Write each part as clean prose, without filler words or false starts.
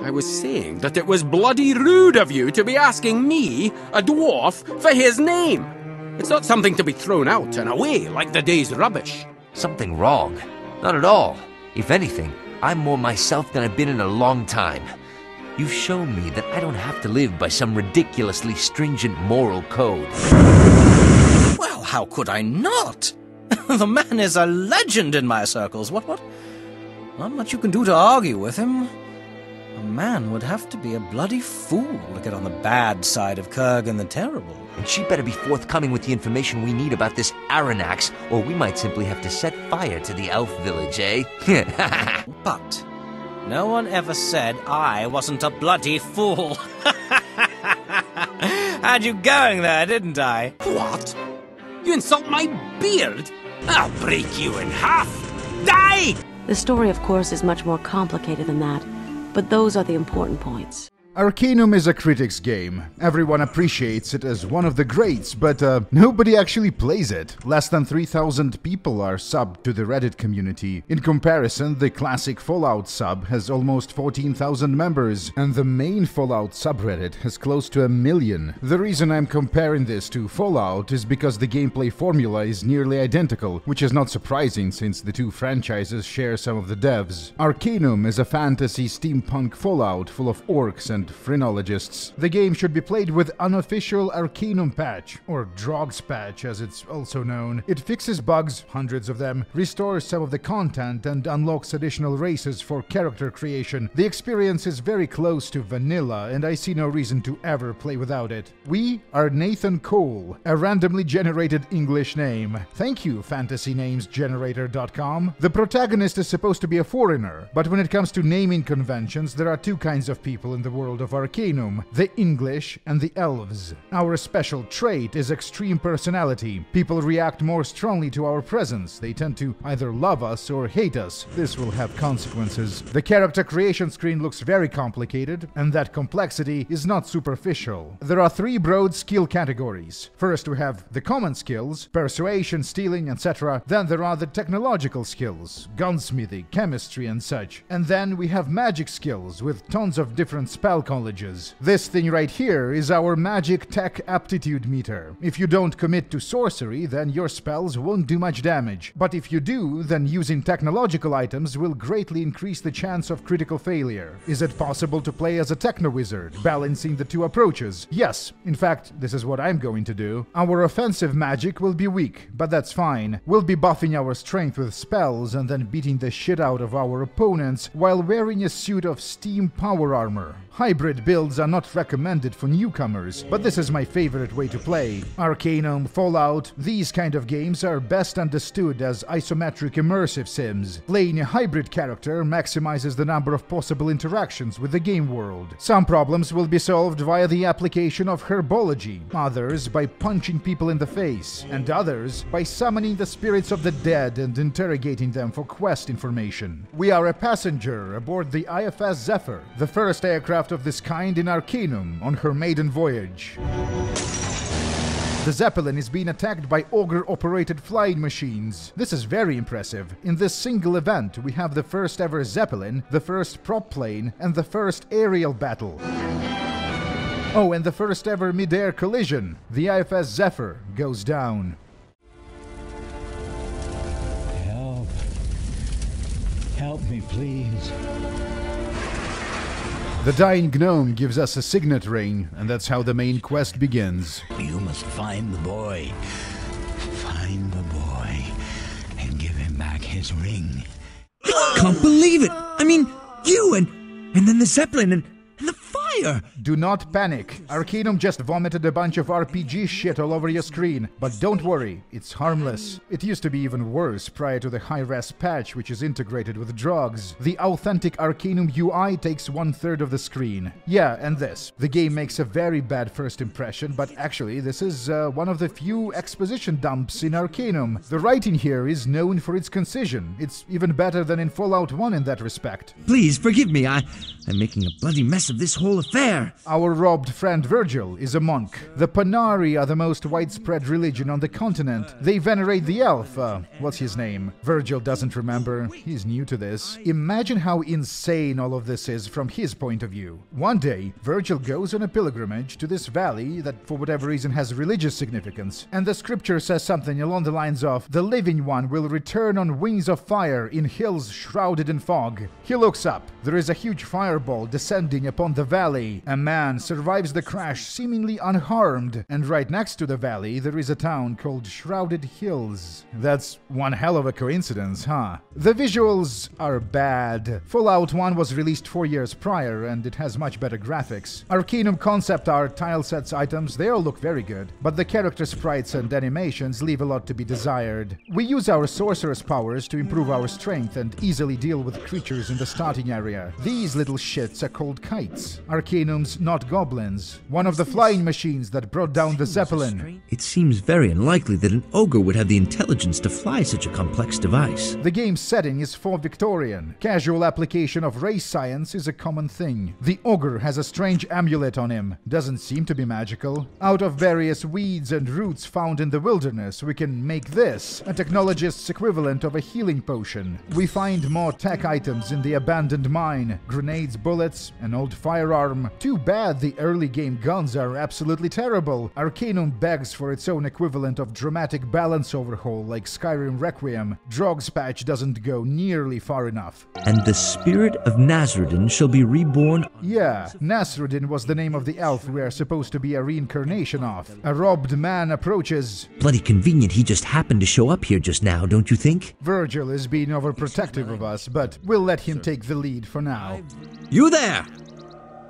I was saying that it was bloody rude of you to be asking me, a dwarf, for his name. It's not something to be thrown out and away like the day's rubbish. Something wrong? Not at all. If anything, I'm more myself than I've been in a long time. You've shown me that I don't have to live by some ridiculously stringent moral code. Well, how could I not? The man is a legend in my circles. What? Not much you can do to argue with him. A man would have to be a bloody fool to get on the bad side of Kergan the Terrible. And she better be forthcoming with the information we need about this Aranax, or we might simply have to set fire to the elf village, eh? But no one ever said I wasn't a bloody fool. Had you going there, didn't I? What? You insult my beard? I'll break you in half. Die! The story, of course, is much more complicated than that, but those are the important points. Arcanum is a critic's game. Everyone appreciates it as one of the greats, but nobody actually plays it. Less than 3,000 people are subbed to the Reddit community. In comparison, the classic Fallout sub has almost 14,000 members, and the main Fallout subreddit has close to 1 million. The reason I'm comparing this to Fallout is because the gameplay formula is nearly identical, which is not surprising since the two franchises share some of the devs. Arcanum is a fantasy steampunk Fallout full of orcs and phrenologists. The game should be played with unofficial Arcanum patch, or Drogs patch as it's also known. It fixes bugs, hundreds of them, restores some of the content, and unlocks additional races for character creation. The experience is very close to vanilla, and I see no reason to ever play without it. We are Nathan Cole, a randomly generated English name. Thank you, fantasynamesgenerator.com. The protagonist is supposed to be a foreigner, but when it comes to naming conventions, there are two kinds of people in the world of Arcanum, the English and the Elves. Our special trait is extreme personality. People react more strongly to our presence. They tend to either love us or hate us. This will have consequences. The character creation screen looks very complicated, and that complexity is not superficial. There are 3 broad skill categories. First we have the common skills, persuasion, stealing, etc. Then there are the technological skills, gunsmithing, chemistry and such. And then we have magic skills with tons of different spell colleges. This thing right here is our magic tech aptitude meter. If you don't commit to sorcery, then your spells won't do much damage. But if you do, then using technological items will greatly increase the chance of critical failure. Is it possible to play as a techno-wizard, balancing the two approaches? Yes. In fact, this is what I'm going to do. Our offensive magic will be weak, but that's fine. We'll be buffing our strength with spells and then beating the shit out of our opponents while wearing a suit of steam power armor. Hybrid builds are not recommended for newcomers, but this is my favorite way to play. Arcanum, Fallout, these kind of games are best understood as isometric immersive sims. Playing a hybrid character maximizes the number of possible interactions with the game world. Some problems will be solved via the application of herbology, others by punching people in the face, and others by summoning the spirits of the dead and interrogating them for quest information. We are a passenger aboard the IFS Zephyr, the first aircraft of this kind in Arcanum on her maiden voyage. The Zeppelin is being attacked by Ogre-operated flying machines. This is very impressive. In this single event, we have the first ever Zeppelin, the first prop plane, and the first aerial battle. Oh, and the first ever mid-air collision. The IFS Zephyr goes down. Help. Help me, please. The dying gnome gives us a signet ring, and that's how the main quest begins. You must find the boy. Find the boy and give him back his ring. Can't believe it! I mean, you and then the Zeppelin and the fire! Do not panic. Arcanum just vomited a bunch of RPG shit all over your screen. But don't worry, it's harmless. It used to be even worse prior to the high-res patch, which is integrated with drugs. The authentic Arcanum UI takes 1/3 of the screen. Yeah, and this. The game makes a very bad first impression, but actually this is one of the few exposition dumps in Arcanum. The writing here is known for its concision. It's even better than in Fallout 1 in that respect. Please, forgive me. I'm making a bloody mess of this whole affair. Our robbed friend Virgil is a monk. The Panari are the most widespread religion on the continent. They venerate the elf. What's his name? Virgil doesn't remember. He's new to this. Imagine how insane all of this is from his point of view. One day, Virgil goes on a pilgrimage to this valley that for whatever reason has religious significance. And the scripture says something along the lines of, "The living one will return on wings of fire in hills shrouded in fog." He looks up. There is a huge fireball descending upon the valley. A man survives the crash seemingly unharmed. And right next to the valley, there is a town called Shrouded Hills. That's one hell of a coincidence, huh? The visuals are bad. Fallout 1 was released 4 years prior, and it has much better graphics. Arcanum concept art, tile sets, items, they all look very good. But the character sprites and animations leave a lot to be desired. We use our sorcerer's powers to improve our strength and easily deal with creatures in the starting area. These little shits are called kites. Arcanum's not goblins. One of the flying machines that brought down the Zeppelin. It seems very unlikely that an ogre would have the intelligence to fly such a complex device. The game's setting is for Victorian. Casual application of race science is a common thing. The ogre has a strange amulet on him. Doesn't seem to be magical. Out of various weeds and roots found in the wilderness, we can make this, a technologist's equivalent of a healing potion. We find more tech items in the abandoned mine. Grenades, bullets, an old firearm. Too bad the early game guns are absolutely terrible. Arcanum begs for its own equivalent of dramatic balance overhaul like Skyrim Requiem. Drog's patch doesn't go nearly far enough. And the spirit of Nasruddin shall be reborn. Yeah, Nasruddin was the name of the elf we are supposed to be a reincarnation of. A robbed man approaches. Bloody convenient he just happened to show up here just now, don't you think? Virgil is being overprotective of us, but we'll let him take the lead for now. You there!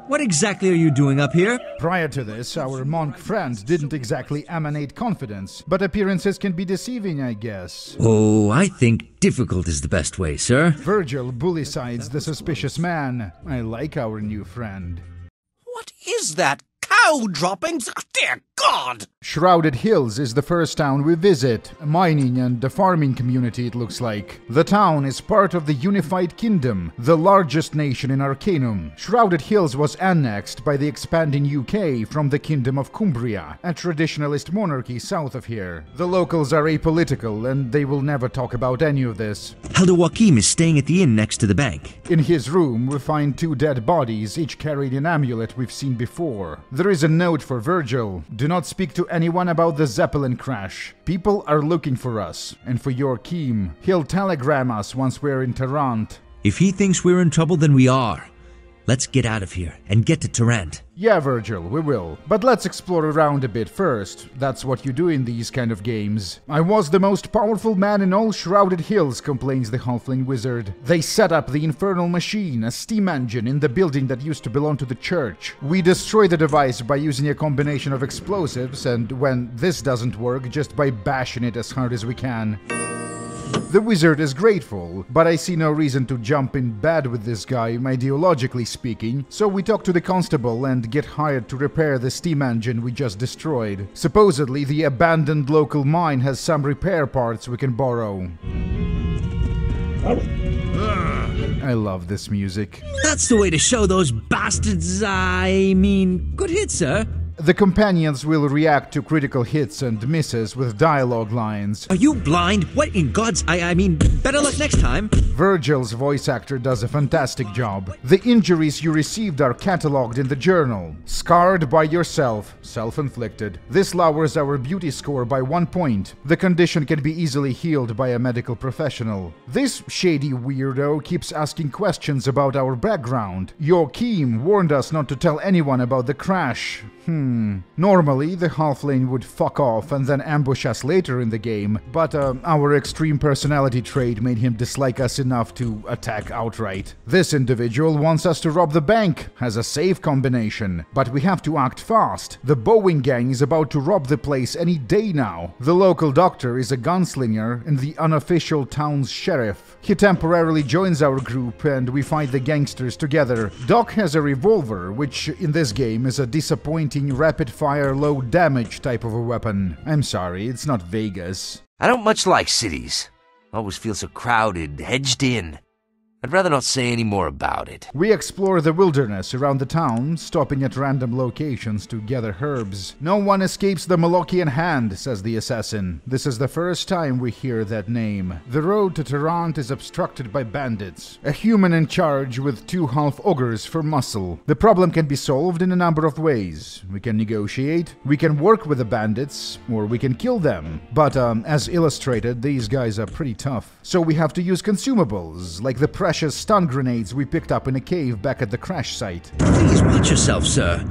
What exactly are you doing up here? Prior to this, our monk friend didn't exactly emanate confidence, but appearances can be deceiving, I guess. Oh, I think difficult is the best way, sir. Virgil bully-sides the suspicious man. I like our new friend. What is that? Cow droppings? Dear God! Shrouded Hills is the first town we visit. A mining and a farming community, it looks like. The town is part of the Unified Kingdom, the largest nation in Arcanum. Shrouded Hills was annexed by the expanding UK from the Kingdom of Cumbria, a traditionalist monarchy south of here. The locals are apolitical, and they will never talk about any of this. Elder Joachim is staying at the inn next to the bank. In his room, we find 2 dead bodies, each carrying an amulet we've seen before. There is a note for Virgil. Do not speak to anyone about the Zeppelin crash. People are looking for us, and for Joachim. He'll telegram us once we're in Tarrant. If he thinks we're in trouble, then we are. Let's get out of here and get to Tarrant. Yeah, Virgil, we will. But let's explore around a bit first. That's what you do in these kind of games. I was the most powerful man in all Shrouded Hills, complains the halfling wizard. They set up the infernal machine, a steam engine, in the building that used to belong to the church. We destroy the device by using a combination of explosives, and when this doesn't work, just by bashing it as hard as we can. The wizard is grateful, but I see no reason to jump in bed with this guy, ideologically speaking, so we talk to the constable and get hired to repair the steam engine we just destroyed. Supposedly, the abandoned local mine has some repair parts we can borrow. I love this music. That's the way to show those bastards, good hit, sir. The companions will react to critical hits and misses with dialogue lines. Are you blind? What in God's... better luck next time. Virgil's voice actor does a fantastic job. The injuries you received are catalogued in the journal. Scarred by yourself, self-inflicted. This lowers our beauty score by 1 point. The condition can be easily healed by a medical professional. This shady weirdo keeps asking questions about our background. Joachim warned us not to tell anyone about the crash. Normally, the halfling would fuck off and then ambush us later in the game, but our extreme personality trait made him dislike us enough to attack outright. This individual wants us to rob the bank, has a safe combination, but we have to act fast. The Boeing gang is about to rob the place any day now. The local doctor is a gunslinger and the unofficial town's sheriff. He temporarily joins our group and we fight the gangsters together. Doc has a revolver, which in this game is a disappointing rapid-fire, low-damage type of a weapon. I'm sorry, it's not Vegas. I don't much like cities. Always feel so crowded, hedged in. I'd rather not say any more about it. We explore the wilderness around the town, stopping at random locations to gather herbs. No one escapes the Malaccan hand, says the assassin. This is the first time we hear that name. The road to Tarant is obstructed by bandits. A human in charge with 2 half ogres for muscle. The problem can be solved in a number of ways. We can negotiate, we can work with the bandits, or we can kill them. But as illustrated, these guys are pretty tough. So we have to use consumables, like the precious stun grenades we picked up in a cave back at the crash site. Please watch yourself, sir.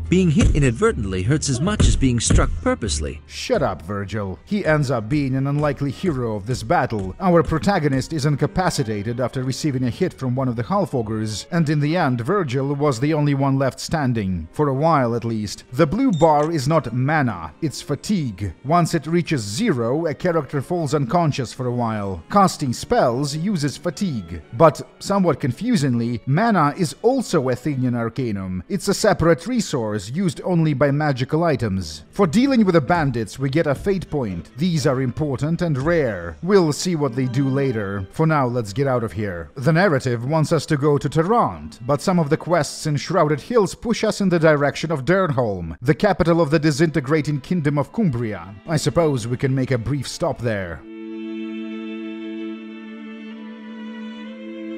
Being hit inadvertently hurts as much as being struck purposely. Shut up, Virgil. He ends up being an unlikely hero of this battle. Our protagonist is incapacitated after receiving a hit from one of the half-ogres, and in the end, Virgil was the only one left standing. For a while, at least. The blue bar is not mana, it's fatigue. Once it reaches 0, a character falls unconscious for a while. Casting spells uses fatigue. But, somewhat confusingly, mana is also a thing in Arcanum. It's a separate resource used only by magical items. For dealing with the bandits, we get a fate point. These are important and rare. We'll see what they do later. For now, let's get out of here. The narrative wants us to go to Tarant, but some of the quests in Shrouded Hills push us in the direction of Dernholm, the capital of the disintegrating kingdom of Cumbria. I suppose we can make a brief stop there.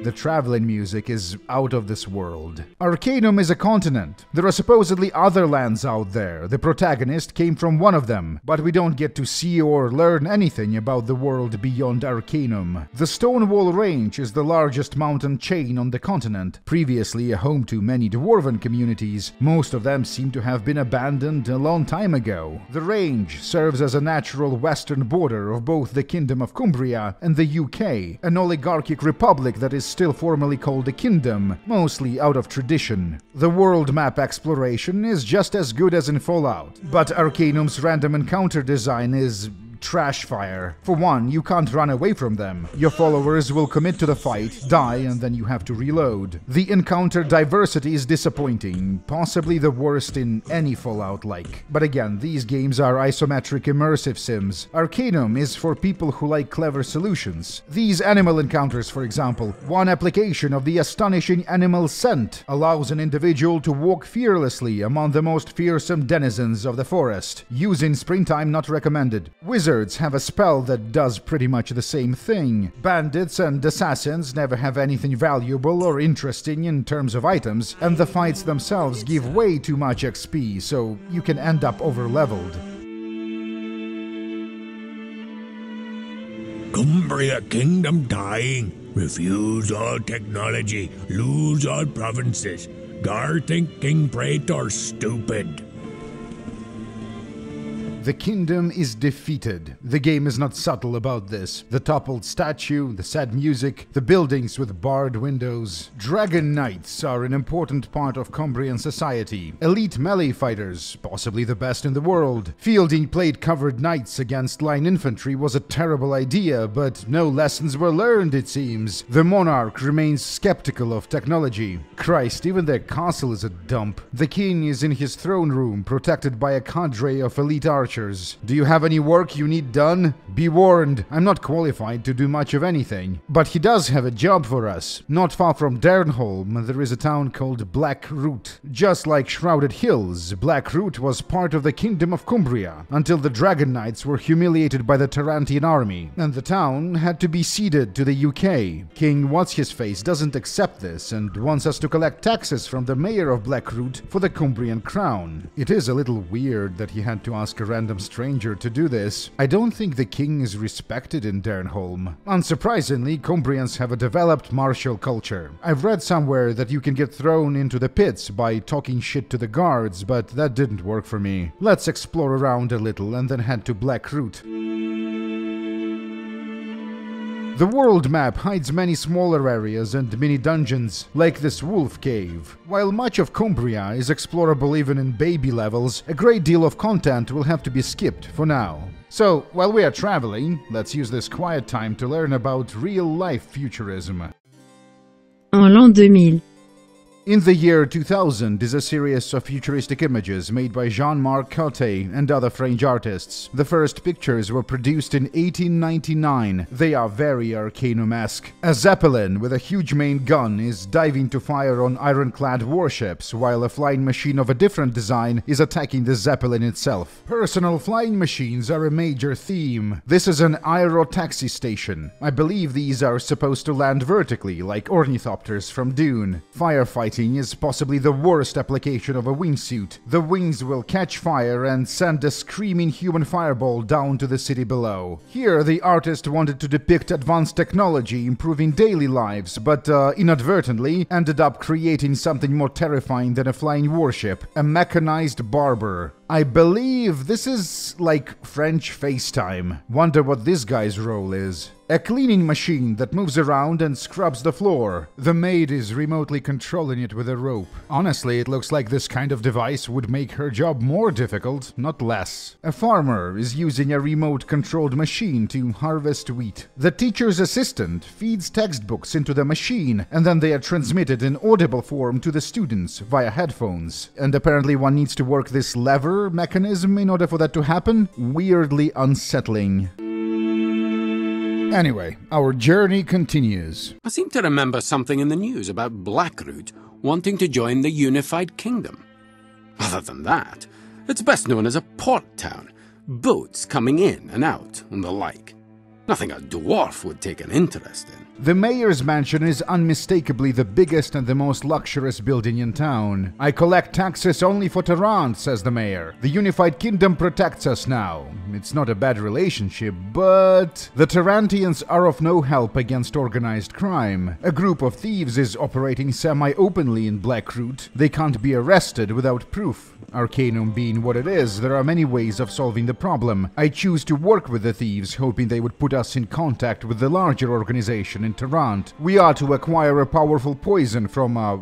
The traveling music is out of this world. Arcanum is a continent. There are supposedly other lands out there. The protagonist came from one of them, but we don't get to see or learn anything about the world beyond Arcanum. The Stonewall Range is the largest mountain chain on the continent, previously a home to many dwarven communities. Most of them seem to have been abandoned a long time ago. The range serves as a natural western border of both the Kingdom of Cumbria and the UK, an oligarchic republic that is still formally called a kingdom, mostly out of tradition. The world map exploration is just as good as in Fallout, but Arcanum's random encounter design is trash fire. For one, you can't run away from them. Your followers will commit to the fight, die, and then you have to reload. The encounter diversity is disappointing, possibly the worst in any Fallout-like. But again, these games are isometric immersive sims. Arcanum is for people who like clever solutions. These animal encounters, for example, one application of the astonishing animal scent allows an individual to walk fearlessly among the most fearsome denizens of the forest. Use in springtime not recommended. Wizards have a spell that does pretty much the same thing. Bandits and assassins never have anything valuable or interesting in terms of items, and the fights themselves give way too much XP, so you can end up over-leveled. Cumbria Kingdom dying. Refuse all technology. Lose all provinces. Gar think King Praetor stupid. The kingdom is defeated. The game is not subtle about this. The toppled statue, the sad music, the buildings with barred windows. Dragon Knights are an important part of Cumbrian society. Elite melee fighters, possibly the best in the world. Fielding plate-covered knights against line infantry was a terrible idea, but no lessons were learned, it seems. The monarch remains skeptical of technology. Christ, even their castle is a dump. The king is in his throne room, protected by a cadre of elite archers. Do you have any work you need done? Be warned, I'm not qualified to do much of anything. But he does have a job for us. Not far from Dernholm, there is a town called Black Root. Just like Shrouded Hills, Black Root was part of the Kingdom of Cumbria, until the Dragon Knights were humiliated by the Tarantian army, and the town had to be ceded to the UK. King What's-His-Face doesn't accept this, and wants us to collect taxes from the mayor of Black Root for the Cumbrian crown. It is a little weird that he had to ask a random stranger to do this. I don't think the king is respected in Dernholm. Unsurprisingly, Cumbrians have a developed martial culture. I've read somewhere that you can get thrown into the pits by talking shit to the guards, but that didn't work for me. Let's explore around a little and then head to Black Root. The world map hides many smaller areas and mini-dungeons, like this wolf cave. While much of Cumbria is explorable even in baby levels, a great deal of content will have to be skipped for now. So, while we are traveling, let's use this quiet time to learn about real-life futurism. En l'an 2000. In the year 2000 is a series of futuristic images made by Jean-Marc Cote and other French artists. The first pictures were produced in 1899. They are very Arcanum-esque. A zeppelin with a huge main gun is diving to fire on ironclad warships, while a flying machine of a different design is attacking the zeppelin itself. Personal flying machines are a major theme. This is an aerotaxi station. I believe these are supposed to land vertically, like ornithopters from Dune. Firefighting is possibly the worst application of a wingsuit. The wings will catch fire and send a screaming human fireball down to the city below. Here, the artist wanted to depict advanced technology improving daily lives, but inadvertently ended up creating something more terrifying than a flying warship, a mechanized barber. I believe this is like French FaceTime. Wonder what this guy's role is. A cleaning machine that moves around and scrubs the floor. The maid is remotely controlling it with a rope. Honestly, it looks like this kind of device would make her job more difficult, not less. A farmer is using a remote-controlled machine to harvest wheat. The teacher's assistant feeds textbooks into the machine, and then they are transmitted in audible form to the students via headphones. And apparently one needs to work this lever mechanism in order for that to happen? Weirdly unsettling. Anyway, our journey continues. I seem to remember something in the news about Blackroot wanting to join the Unified Kingdom. Other than that, it's best known as a port town, boats coming in and out and the like. Nothing a dwarf would take an interest in. The mayor's mansion is unmistakably the biggest and the most luxurious building in town. I collect taxes only for Tarant, says the mayor. The Unified Kingdom protects us now. It's not a bad relationship, but the Tarantians are of no help against organized crime. A group of thieves is operating semi-openly in Blackroot. They can't be arrested without proof. Arcanum being what it is, there are many ways of solving the problem. I choose to work with the thieves, hoping they would put us in contact with the larger organization in Tarant. We are to acquire a powerful poison from a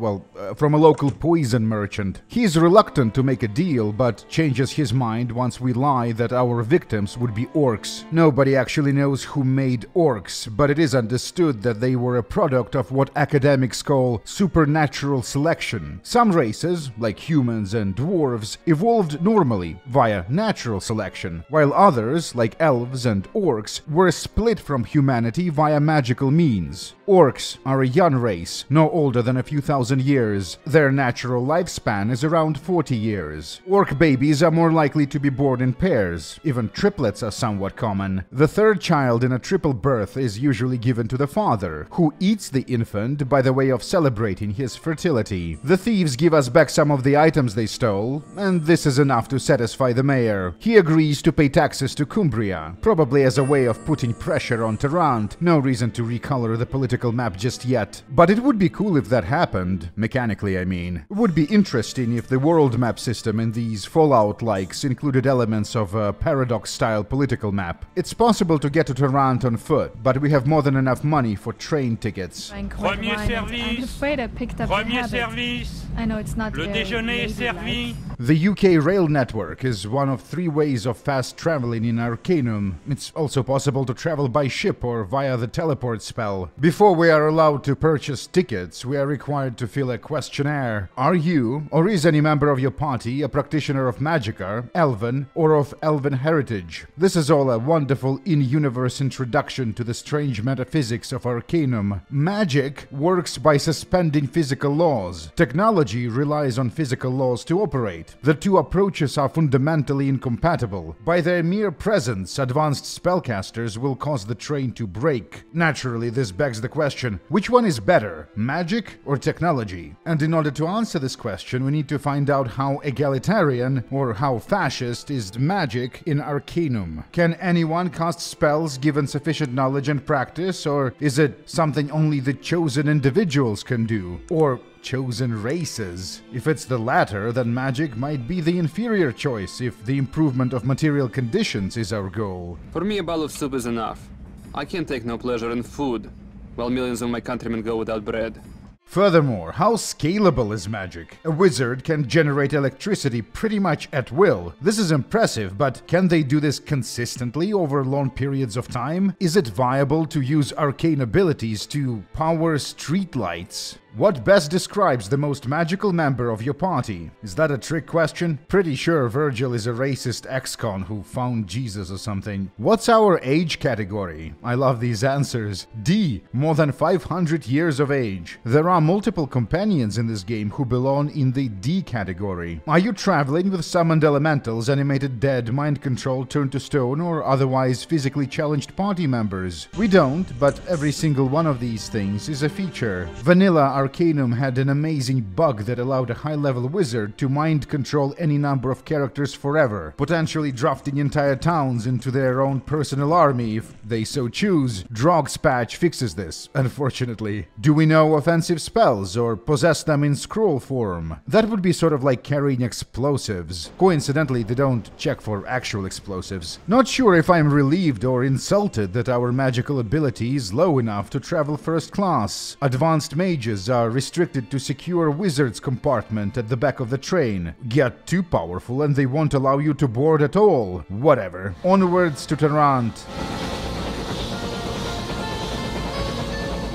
local poison merchant. He is reluctant to make a deal, but changes his mind once we lie that our victims would be orcs. Nobody actually knows who made orcs, but it is understood that they were a product of what academics call supernatural selection. Some races, like humans and dwarves, evolved normally via natural selection, while others, like elves and orcs, were split from humanity via magical means. Orcs are a young race, no older than a few thousand years. Their natural lifespan is around 40 years. Orc babies are more likely to be born in pairs. Even triplets are somewhat common. The third child in a triple birth is usually given to the father, who eats the infant by the way of celebrating his fertility. The thieves give us back some of the items they stole, and this is enough to satisfy the mayor. He agrees to pay taxes to Cumbria, probably as a way of putting pressure on Tarant. No reason to recolor the political map just yet. But it would be cool if that happened. Mechanically, I mean. It would be interesting if the world map system in these Fallout-likes included elements of a Paradox-style political map. It's possible to get to Tarant on foot, but we have more than enough money for train tickets. I'm afraid I picked up a habit. I know it's not very ladylike. The UK rail network is one of 3 ways of fast traveling in Arcanum. It's also possible to travel by ship or via the teleport spell. Before we are allowed to purchase tickets, we are required to fill a questionnaire. Are you, or is any member of your party, a practitioner of Magicka, Elven, or of Elven heritage? This is all a wonderful in-universe introduction to the strange metaphysics of Arcanum. Magic works by suspending physical laws. Technology relies on physical laws to operate. The two approaches are fundamentally incompatible. By their mere presence, advanced spellcasters will cause the train to break. Naturally, this begs the question, which one is better, magic or technology? And in order to answer this question, we need to find out how egalitarian or how fascist is magic in Arcanum. Can anyone cast spells given sufficient knowledge and practice, or is it something only the chosen individuals can do? Or chosen races? If it's the latter, then magic might be the inferior choice if the improvement of material conditions is our goal. For me, a bowl of soup is enough. I can take no pleasure in food, while millions of my countrymen go without bread. Furthermore, how scalable is magic? A wizard can generate electricity pretty much at will. This is impressive, but can they do this consistently over long periods of time? Is it viable to use arcane abilities to power streetlights? What best describes the most magical member of your party? Is that a trick question? Pretty sure Virgil is a racist ex-con who found Jesus or something. What's our age category? I love these answers. D. More than 500 years of age. There are multiple companions in this game who belong in the D category. Are you traveling with summoned elementals, animated dead, mind control turned to stone, or otherwise physically challenged party members? We don't, but every single one of these things is a feature. Vanilla Arcanum had an amazing bug that allowed a high-level wizard to mind control any number of characters forever, potentially drafting entire towns into their own personal army if they so choose. Drog's patch fixes this, unfortunately. Do we know offensive spells or possess them in scroll form? That would be sort of like carrying explosives. Coincidentally, they don't check for actual explosives. Not sure if I'm relieved or insulted that our magical ability is low enough to travel first class. Advanced mages are restricted to secure wizard's compartment at the back of the train. Get too powerful and they won't allow you to board at all. Whatever. Onwards to Tarant.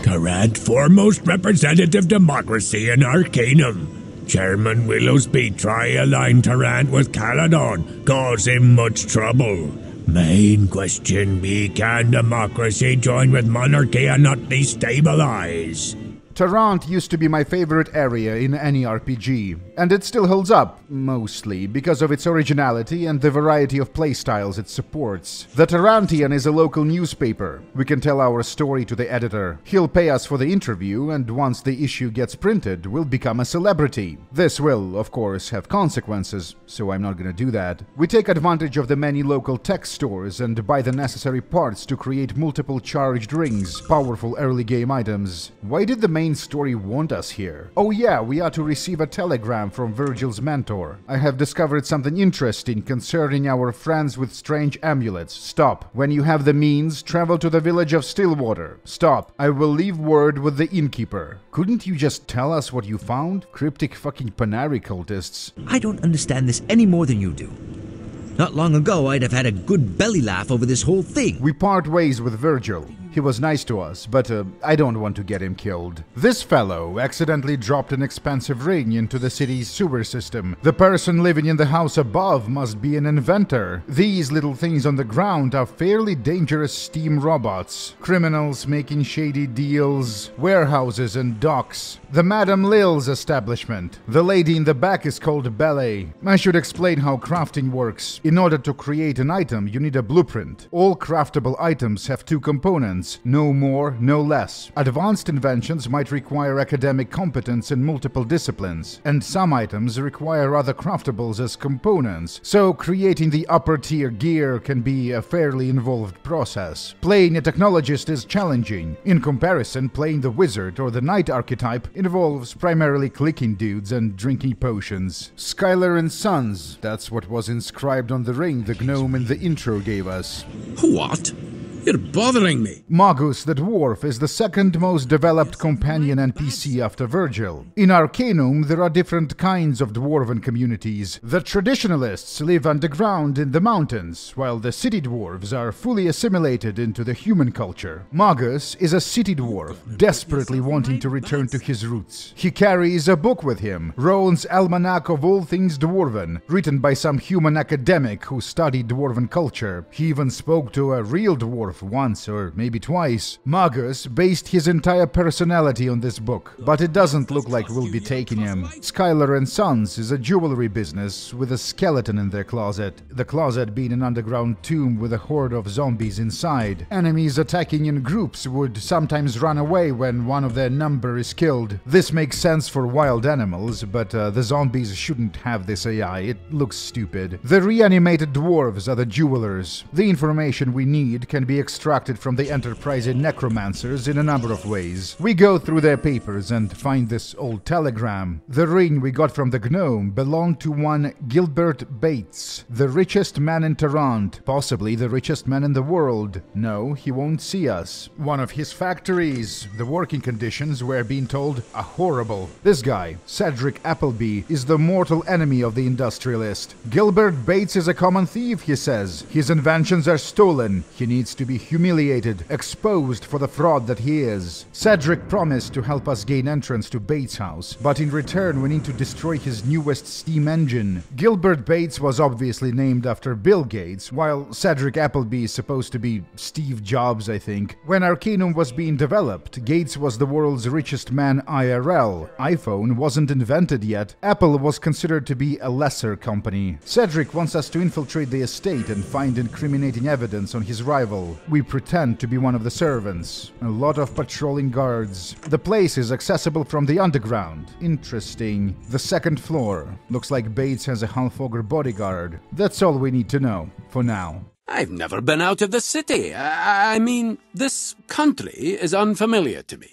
Tarant, foremost representative democracy in Arcanum. Chairman Willowsby try-align Tarant with Caledon, cause him much trouble. Main question be, can democracy join with monarchy and not destabilize? Tarant used to be my favorite area in any RPG, and it still holds up, mostly, because of its originality and the variety of playstyles it supports. The Tarantian is a local newspaper. We can tell our story to the editor. He'll pay us for the interview, and once the issue gets printed, we'll become a celebrity. This will, of course, have consequences, so I'm not gonna do that. We take advantage of the many local tech stores and buy the necessary parts to create multiple charged rings, powerful early game items. Why did the main story want us here? Oh yeah, we are to receive a telegram from Virgil's mentor. I have discovered something interesting concerning our friends with strange amulets. Stop. When you have the means, travel to the village of Stillwater. Stop. I will leave word with the innkeeper. Couldn't you just tell us what you found? Cryptic fucking Panari cultists. I don't understand this any more than you do. Not long ago, I'd have had a good belly laugh over this whole thing. We part ways with Virgil. He was nice to us, but I don't want to get him killed. This fellow accidentally dropped an expensive ring into the city's sewer system. The person living in the house above must be an inventor. These little things on the ground are fairly dangerous steam robots. Criminals making shady deals, warehouses and docks. The Madame Lil's establishment. The lady in the back is called Ballet. I should explain how crafting works. In order to create an item, you need a blueprint. All craftable items have two components. No more, no less. Advanced inventions might require academic competence in multiple disciplines, and some items require other craftables as components, so creating the upper tier gear can be a fairly involved process. Playing a technologist is challenging. In comparison, playing the wizard or the knight archetype involves primarily clicking dudes and drinking potions. Skylar and Sons, that's what was inscribed on the ring the gnome in the intro gave us. What? You're bothering me. Magus the Dwarf is the second most developed companion NPC after Virgil. In Arcanum, there are different kinds of dwarven communities. The traditionalists live underground in the mountains, while the city dwarves are fully assimilated into the human culture. Magus is a city dwarf, desperately wanting to return to his roots. He carries a book with him, Rowan's Almanac of All Things Dwarven, written by some human academic who studied dwarven culture. He even spoke to a real dwarf once or maybe twice. Magus based his entire personality on this book, but it doesn't look like we'll be taking him. Skylar and Sons is a jewelry business with a skeleton in their closet, the closet being an underground tomb with a horde of zombies inside. Enemies attacking in groups would sometimes run away when one of their number is killed. This makes sense for wild animals, but the zombies shouldn't have this AI, it looks stupid. The reanimated dwarves are the jewelers. The information we need can be extracted from the enterprising necromancers in a number of ways. We go through their papers and find this old telegram. The ring we got from the gnome belonged to one Gilbert Bates, the richest man in Tarant, possibly the richest man in the world. No, he won't see us. One of his factories. The working conditions, we're being told, are horrible. This guy, Cedric Appleby, is the mortal enemy of the industrialist. Gilbert Bates is a common thief, he says. His inventions are stolen. He needs to be be humiliated, exposed for the fraud that he is. Cedric promised to help us gain entrance to Bates' house, but in return we need to destroy his newest steam engine. Gilbert Bates was obviously named after Bill Gates, while Cedric Appleby is supposed to be Steve Jobs, I think. When Arcanum was being developed, Gates was the world's richest man IRL. iPhone wasn't invented yet. Apple was considered to be a lesser company. Cedric wants us to infiltrate the estate and find incriminating evidence on his rival. We pretend to be one of the servants. A lot of patrolling guards. The place is accessible from the underground. Interesting. The second floor. Looks like Bates has a half-ogre bodyguard. That's all we need to know, for now. I've never been out of the city. I mean, this country is unfamiliar to me.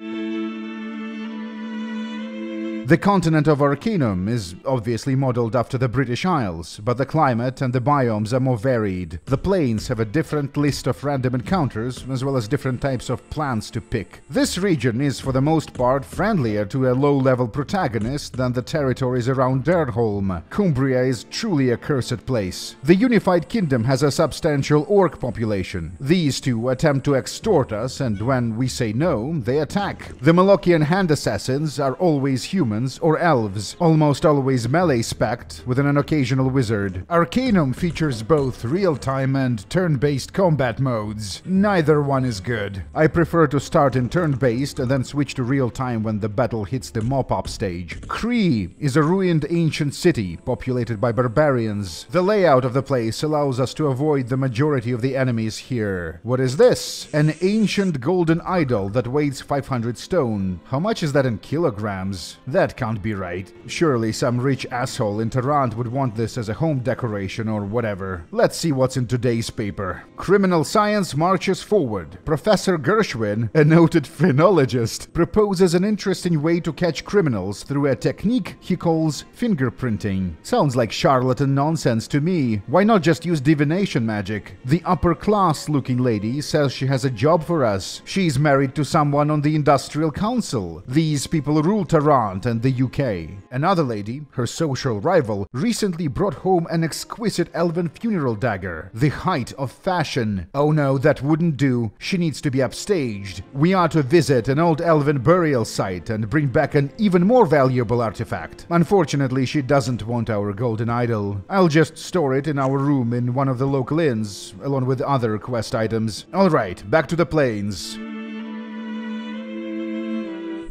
The continent of Arcanum is obviously modeled after the British Isles, but the climate and the biomes are more varied. The plains have a different list of random encounters, as well as different types of plants to pick. This region is for the most part friendlier to a low-level protagonist than the territories around Derholm. Cumbria is truly a cursed place. The Unified Kingdom has a substantial orc population. These two attempt to extort us, and when we say no, they attack. The Malaccan hand assassins are always humans or elves, almost always melee-spec'd with an occasional wizard. Arcanum features both real-time and turn-based combat modes. Neither one is good. I prefer to start in turn-based and then switch to real-time when the battle hits the mop-up stage. Kree is a ruined ancient city populated by barbarians. The layout of the place allows us to avoid the majority of the enemies here. What is this? An ancient golden idol that weighs 500 stone. How much is that in kilograms? That can't be right. Surely some rich asshole in Tarrant would want this as a home decoration or whatever. Let's see what's in today's paper. Criminal science marches forward. Professor Gershwin, a noted phrenologist, proposes an interesting way to catch criminals through a technique he calls fingerprinting. Sounds like charlatan nonsense to me. Why not just use divination magic? The upper-class looking lady says she has a job for us. She's married to someone on the Industrial Council. These people rule Tarrant and the UK. Another lady, her social rival, recently brought home an exquisite elven funeral dagger. The height of fashion. Oh no, that wouldn't do. She needs to be upstaged. We are to visit an old elven burial site and bring back an even more valuable artifact. Unfortunately, she doesn't want our golden idol. I'll just store it in our room in one of the local inns, along with other quest items. Alright, back to the plains.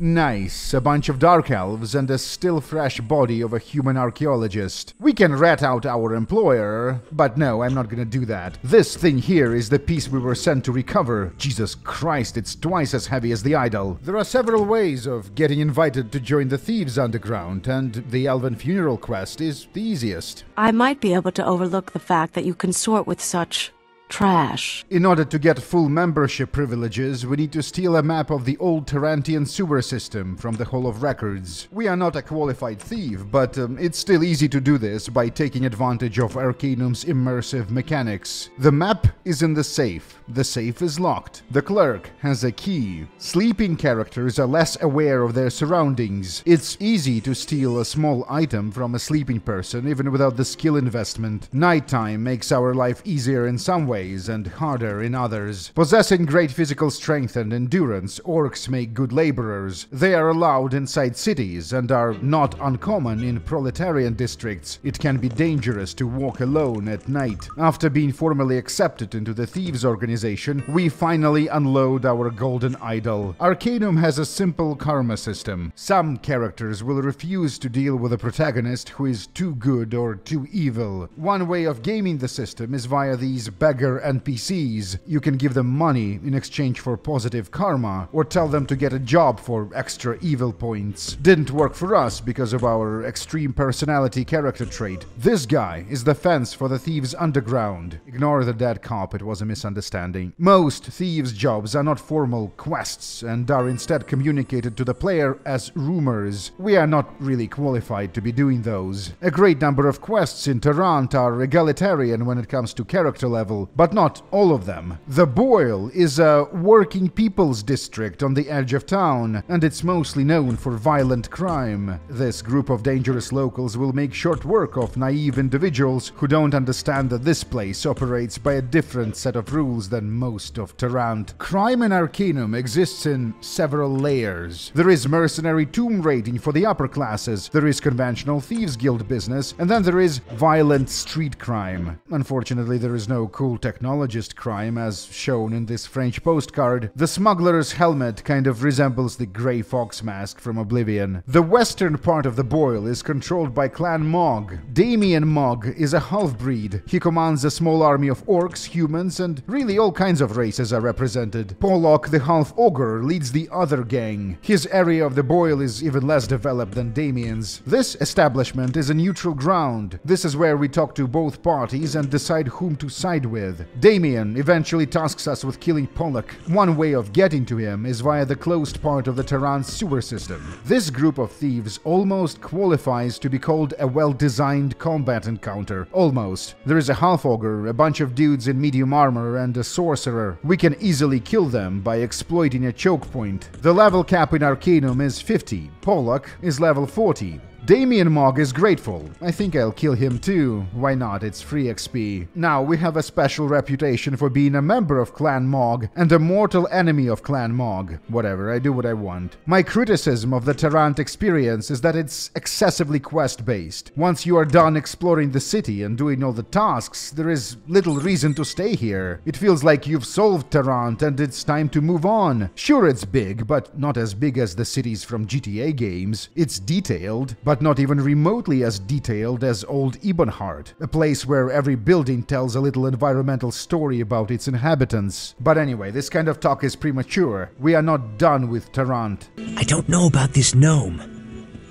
Nice, a bunch of Dark Elves and a still fresh body of a human archaeologist. We can rat out our employer, but no, I'm not gonna do that. This thing here is the piece we were sent to recover. Jesus Christ, it's twice as heavy as the idol. There are several ways of getting invited to join the Thieves Underground, and the Elven Funeral quest is the easiest. I might be able to overlook the fact that you consort with such trash. In order to get full membership privileges, we need to steal a map of the old Tarantian sewer system from the Hall of Records. We are not a qualified thief, but it's still easy to do this by taking advantage of Arcanum's immersive mechanics. The map is in the safe. The safe is locked. The clerk has a key. Sleeping characters are less aware of their surroundings. It's easy to steal a small item from a sleeping person even without the skill investment. Nighttime makes our life easier in some ways and harder in others. Possessing great physical strength and endurance, orcs make good laborers. They are allowed inside cities and are not uncommon in proletarian districts. It can be dangerous to walk alone at night. After being formally accepted into the Thieves organization, we finally unload our golden idol. Arcanum has a simple karma system. Some characters will refuse to deal with a protagonist who is too good or too evil. One way of gaming the system is via these beggar NPCs. You can give them money in exchange for positive karma, or tell them to get a job for extra evil points. Didn't work for us because of our extreme personality character trait. This guy is the fence for the Thieves Underground. Ignore the dead cop, it was a misunderstanding. Most thieves' jobs are not formal quests and are instead communicated to the player as rumors. We are not really qualified to be doing those. A great number of quests in Tarrant are egalitarian when it comes to character level, but not all of them. The Boil is a working people's district on the edge of town, and it's mostly known for violent crime. This group of dangerous locals will make short work of naive individuals who don't understand that this place operates by a different set of rules than most of Tarant. Crime in Arcanum exists in several layers. There is mercenary tomb raiding for the upper classes, there is conventional thieves guild business, and then there is violent street crime. Unfortunately, there is no cool technologist crime as shown in this French postcard. The smuggler's helmet kind of resembles the Grey Fox mask from Oblivion. The western part of the Boil is controlled by Clan Mog. Damien Mog is a half-breed. He commands a small army of orcs, humans, and really all kinds of races are represented. Pollock, the half-ogre, leads the other gang. His area of the Boil is even less developed than Damien's. This establishment is a neutral ground. This is where we talk to both parties and decide whom to side with. Damien eventually tasks us with killing Pollock. One way of getting to him is via the closed part of the Tarant sewer system. This group of thieves almost qualifies to be called a well-designed combat encounter. Almost. There is a half-ogre, a bunch of dudes in medium armor, and a sorcerer. We can easily kill them by exploiting a choke point. The level cap in Arcanum is 50. Pollock is level 40. Damien Mog is grateful. I think I'll kill him too. Why not? It's free XP. Now, we have a special reputation for being a member of Clan Mog and a mortal enemy of Clan Mog. Whatever, I do what I want. My criticism of the Tarant experience is that it's excessively quest-based. Once you are done exploring the city and doing all the tasks, there is little reason to stay here. It feels like you've solved Tarant and it's time to move on. Sure, it's big, but not as big as the cities from GTA games. It's detailed, but not even remotely as detailed as old Ebonheart, a place where every building tells a little environmental story about its inhabitants. But anyway, this kind of talk is premature. We are not done with Tarant. I don't know about this gnome.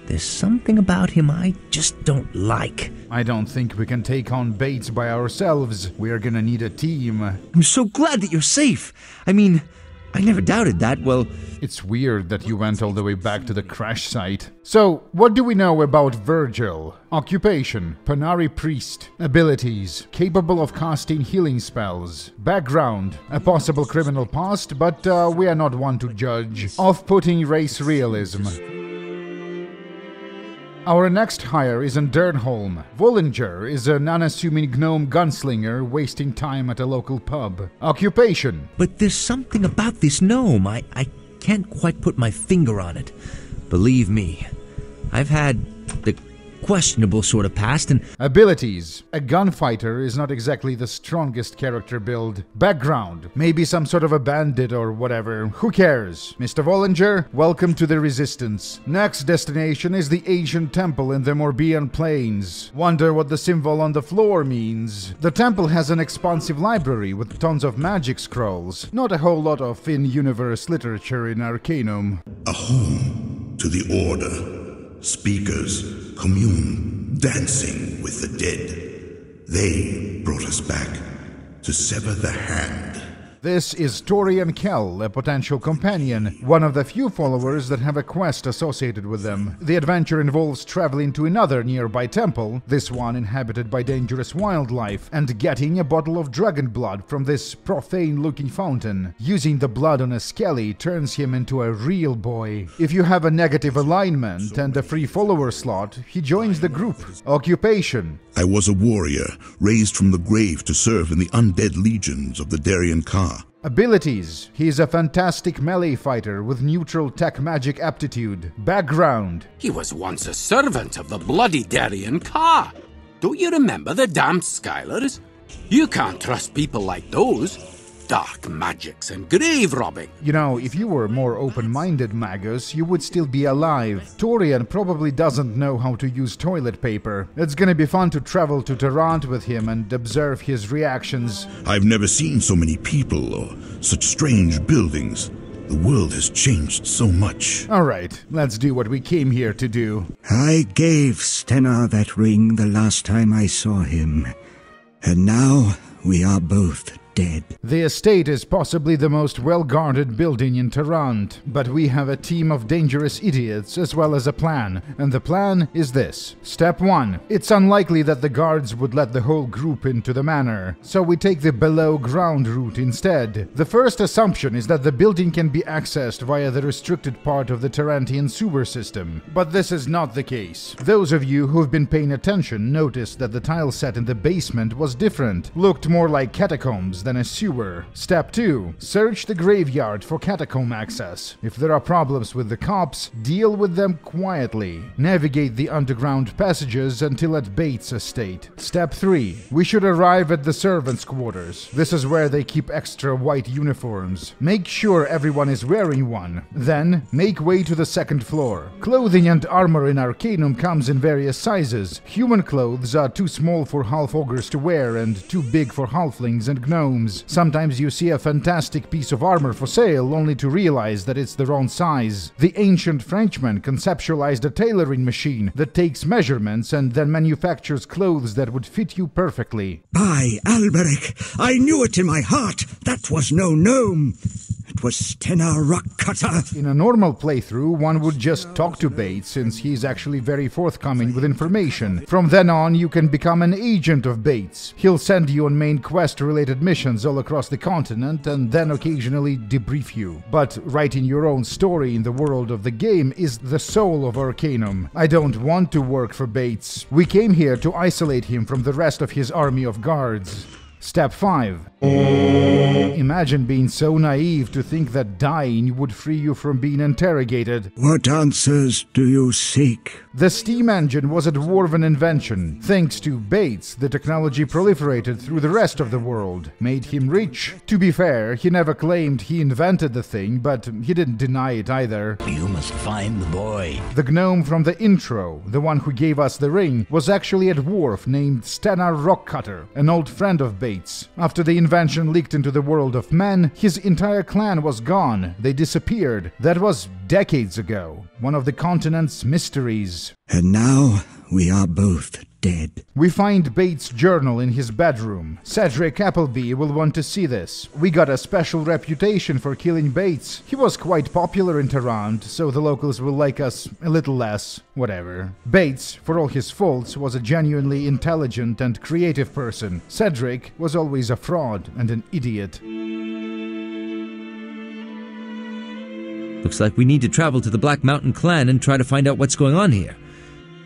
There's something about him I just don't like. I don't think we can take on Bates by ourselves. We're gonna need a team. I'm so glad that you're safe. I mean, I never doubted that. Well, it's weird that you went all the way back to the crash site. So, what do we know about Virgil? Occupation: Panari Priest. Abilities: capable of casting healing spells. Background: a possible criminal past, but we are not one to judge. Off-putting race realism. Our next hire is in Durnholm. Vollinger is an unassuming gnome gunslinger wasting time at a local pub. Occupation: but there's something about this gnome. I can't quite put my finger on it. Believe me, I've had the questionable sort of past and... Abilities: a gunfighter is not exactly the strongest character build. Background: maybe some sort of a bandit or whatever. Who cares? Mr. Vollinger, welcome to the Resistance. Next destination is the ancient temple in the Morbihan Plains. Wonder what the symbol on the floor means. The temple has an expansive library with tons of magic scrolls. Not a whole lot of in-universe literature in Arcanum. A home to the Order. Speakers commune, dancing with the dead. They brought us back to sever the hand. This is Torian Kell, a potential companion, one of the few followers that have a quest associated with them. The adventure involves traveling to another nearby temple, this one inhabited by dangerous wildlife, and getting a bottle of dragon blood from this profane-looking fountain. Using the blood on a skelly turns him into a real boy. If you have a negative alignment and a free follower slot, he joins the group. Occupation: I was a warrior, raised from the grave to serve in the undead legions of the Darien Ka. Abilities: he is a fantastic melee fighter with neutral tech magic aptitude. Background: he was once a servant of the bloody Darien Ka. Don't you remember the damned Skylers? You can't trust people like those. Dark magics and grave robbing. You know, if you were more open-minded, Magus, you would still be alive. Torian probably doesn't know how to use toilet paper. It's gonna be fun to travel to Tarant with him and observe his reactions. I've never seen so many people or such strange buildings. The world has changed so much. Alright, let's do what we came here to do. I gave Stennar that ring the last time I saw him. And now we are both dead. The estate is possibly the most well-guarded building in Tarant, but we have a team of dangerous idiots as well as a plan, and the plan is this. Step 1. It's unlikely that the guards would let the whole group into the manor, so we take the below-ground route instead. The first assumption is that the building can be accessed via the restricted part of the Tarantian sewer system, but this is not the case. Those of you who've been paying attention noticed that the tile set in the basement was different, looked more like catacombs than a sewer. Step 2. Search the graveyard for catacomb access. If there are problems with the cops, deal with them quietly. Navigate the underground passages until at Bates' estate. Step 3. We should arrive at the servants' quarters. This is where they keep extra white uniforms. Make sure everyone is wearing one. Then, make way to the second floor. Clothing and armor in Arcanum comes in various sizes. Human clothes are too small for half-ogres to wear and too big for halflings and gnomes. Sometimes you see a fantastic piece of armor for sale only to realize that it's the wrong size. The ancient Frenchman conceptualized a tailoring machine that takes measurements and then manufactures clothes that would fit you perfectly. By Alberic, I knew it in my heart. That was no gnome. It was Stena Rockcutter. In a normal playthrough, one would just talk to Bates, since he's actually very forthcoming with information. From then on, you can become an agent of Bates. He'll send you on main quest-related missions all across the continent, and then occasionally debrief you. But writing your own story in the world of the game is the soul of Arcanum. I don't want to work for Bates. We came here to isolate him from the rest of his army of guards. Step 5. Imagine being so naive to think that dying would free you from being interrogated. What answers do you seek? The steam engine was a dwarven invention. Thanks to Bates, the technology proliferated through the rest of the world, made him rich. To be fair, he never claimed he invented the thing, but he didn't deny it either. You must find the boy. The gnome from the intro, the one who gave us the ring, was actually a dwarf named Stena Rockcutter, an old friend of Bates. After the invention leaked into the world of men, his entire clan was gone. They disappeared. That was decades ago. One of the continent's mysteries. And now we are both dead. We find Bates' journal in his bedroom. Cedric Appleby will want to see this. We got a special reputation for killing Bates. He was quite popular in Tarant, so the locals will like us a little less. Whatever. Bates, for all his faults, was a genuinely intelligent and creative person. Cedric was always a fraud and an idiot. Looks like we need to travel to the Black Mountain clan and try to find out what's going on here.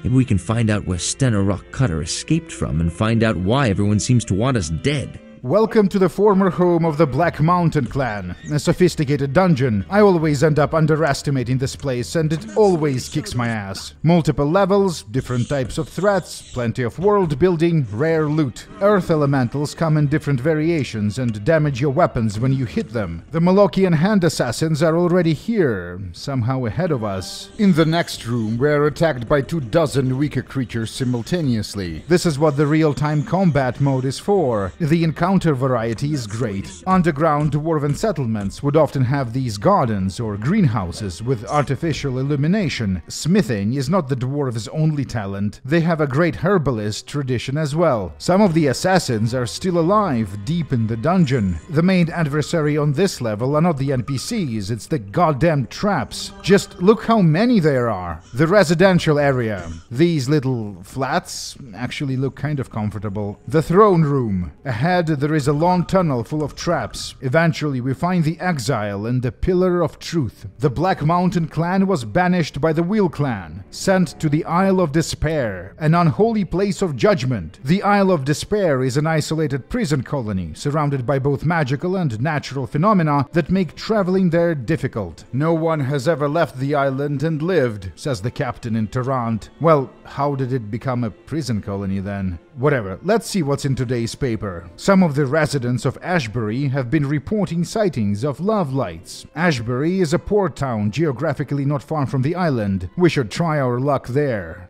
Maybe we can find out where Stena Rockcutter escaped from and find out why everyone seems to want us dead. Welcome to the former home of the Black Mountain clan, a sophisticated dungeon. I always end up underestimating this place, and it always kicks my ass. Multiple levels, different types of threats, plenty of world building, rare loot. Earth elementals come in different variations and damage your weapons when you hit them. The Malaccan hand assassins are already here, somehow ahead of us. In the next room, we're attacked by 24 weaker creatures simultaneously. This is what the real-time combat mode is for. The encounter variety is great. Underground dwarven settlements would often have these gardens or greenhouses with artificial illumination. Smithing is not the dwarves' only talent. They have a great herbalist tradition as well. Some of the assassins are still alive deep in the dungeon. The main adversary on this level are not the NPCs, it's the goddamn traps. Just look how many there are. The residential area. These little flats actually look kind of comfortable. The throne room. Ahead, there is a long tunnel full of traps. Eventually, we find the Exile and the Pillar of Truth. The Black Mountain clan was banished by the Wheel clan, sent to the Isle of Despair, an unholy place of judgment. The Isle of Despair is an isolated prison colony, surrounded by both magical and natural phenomena that make traveling there difficult. No one has ever left the island and lived, says the captain in Tarant. Well, how did it become a prison colony then? Whatever, let's see what's in today's paper. Some of the residents of Ashbury have been reporting sightings of love lights. Ashbury is a port town geographically not far from the island. We should try our luck there.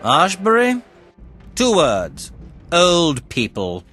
Ashbury? 2 words. Old people.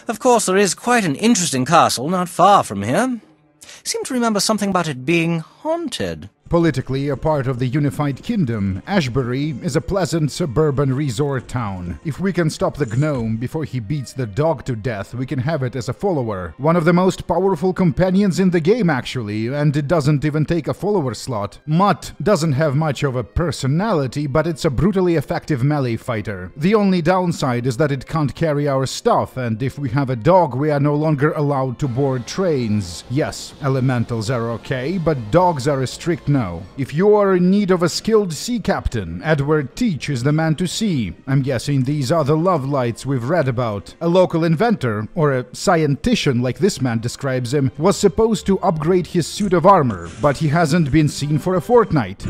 Of course, there is quite an interesting castle not far from here. I seem to remember something about it being haunted. Politically a part of the unified kingdom, Ashbury is a pleasant suburban resort town. If we can stop the gnome before he beats the dog to death, we can have it as a follower. One of the most powerful companions in the game, actually, and it doesn't even take a follower slot. Mutt doesn't have much of a personality, but it's a brutally effective melee fighter. The only downside is that it can't carry our stuff, and if we have a dog, we are no longer allowed to board trains. Yes, elementals are okay, but dogs are a strict no. If you are in need of a skilled sea captain, Edward Teach is the man to see. I'm guessing these are the love lights we've read about. A local inventor, or a scientician like this man describes him, was supposed to upgrade his suit of armor, but he hasn't been seen for a fortnight.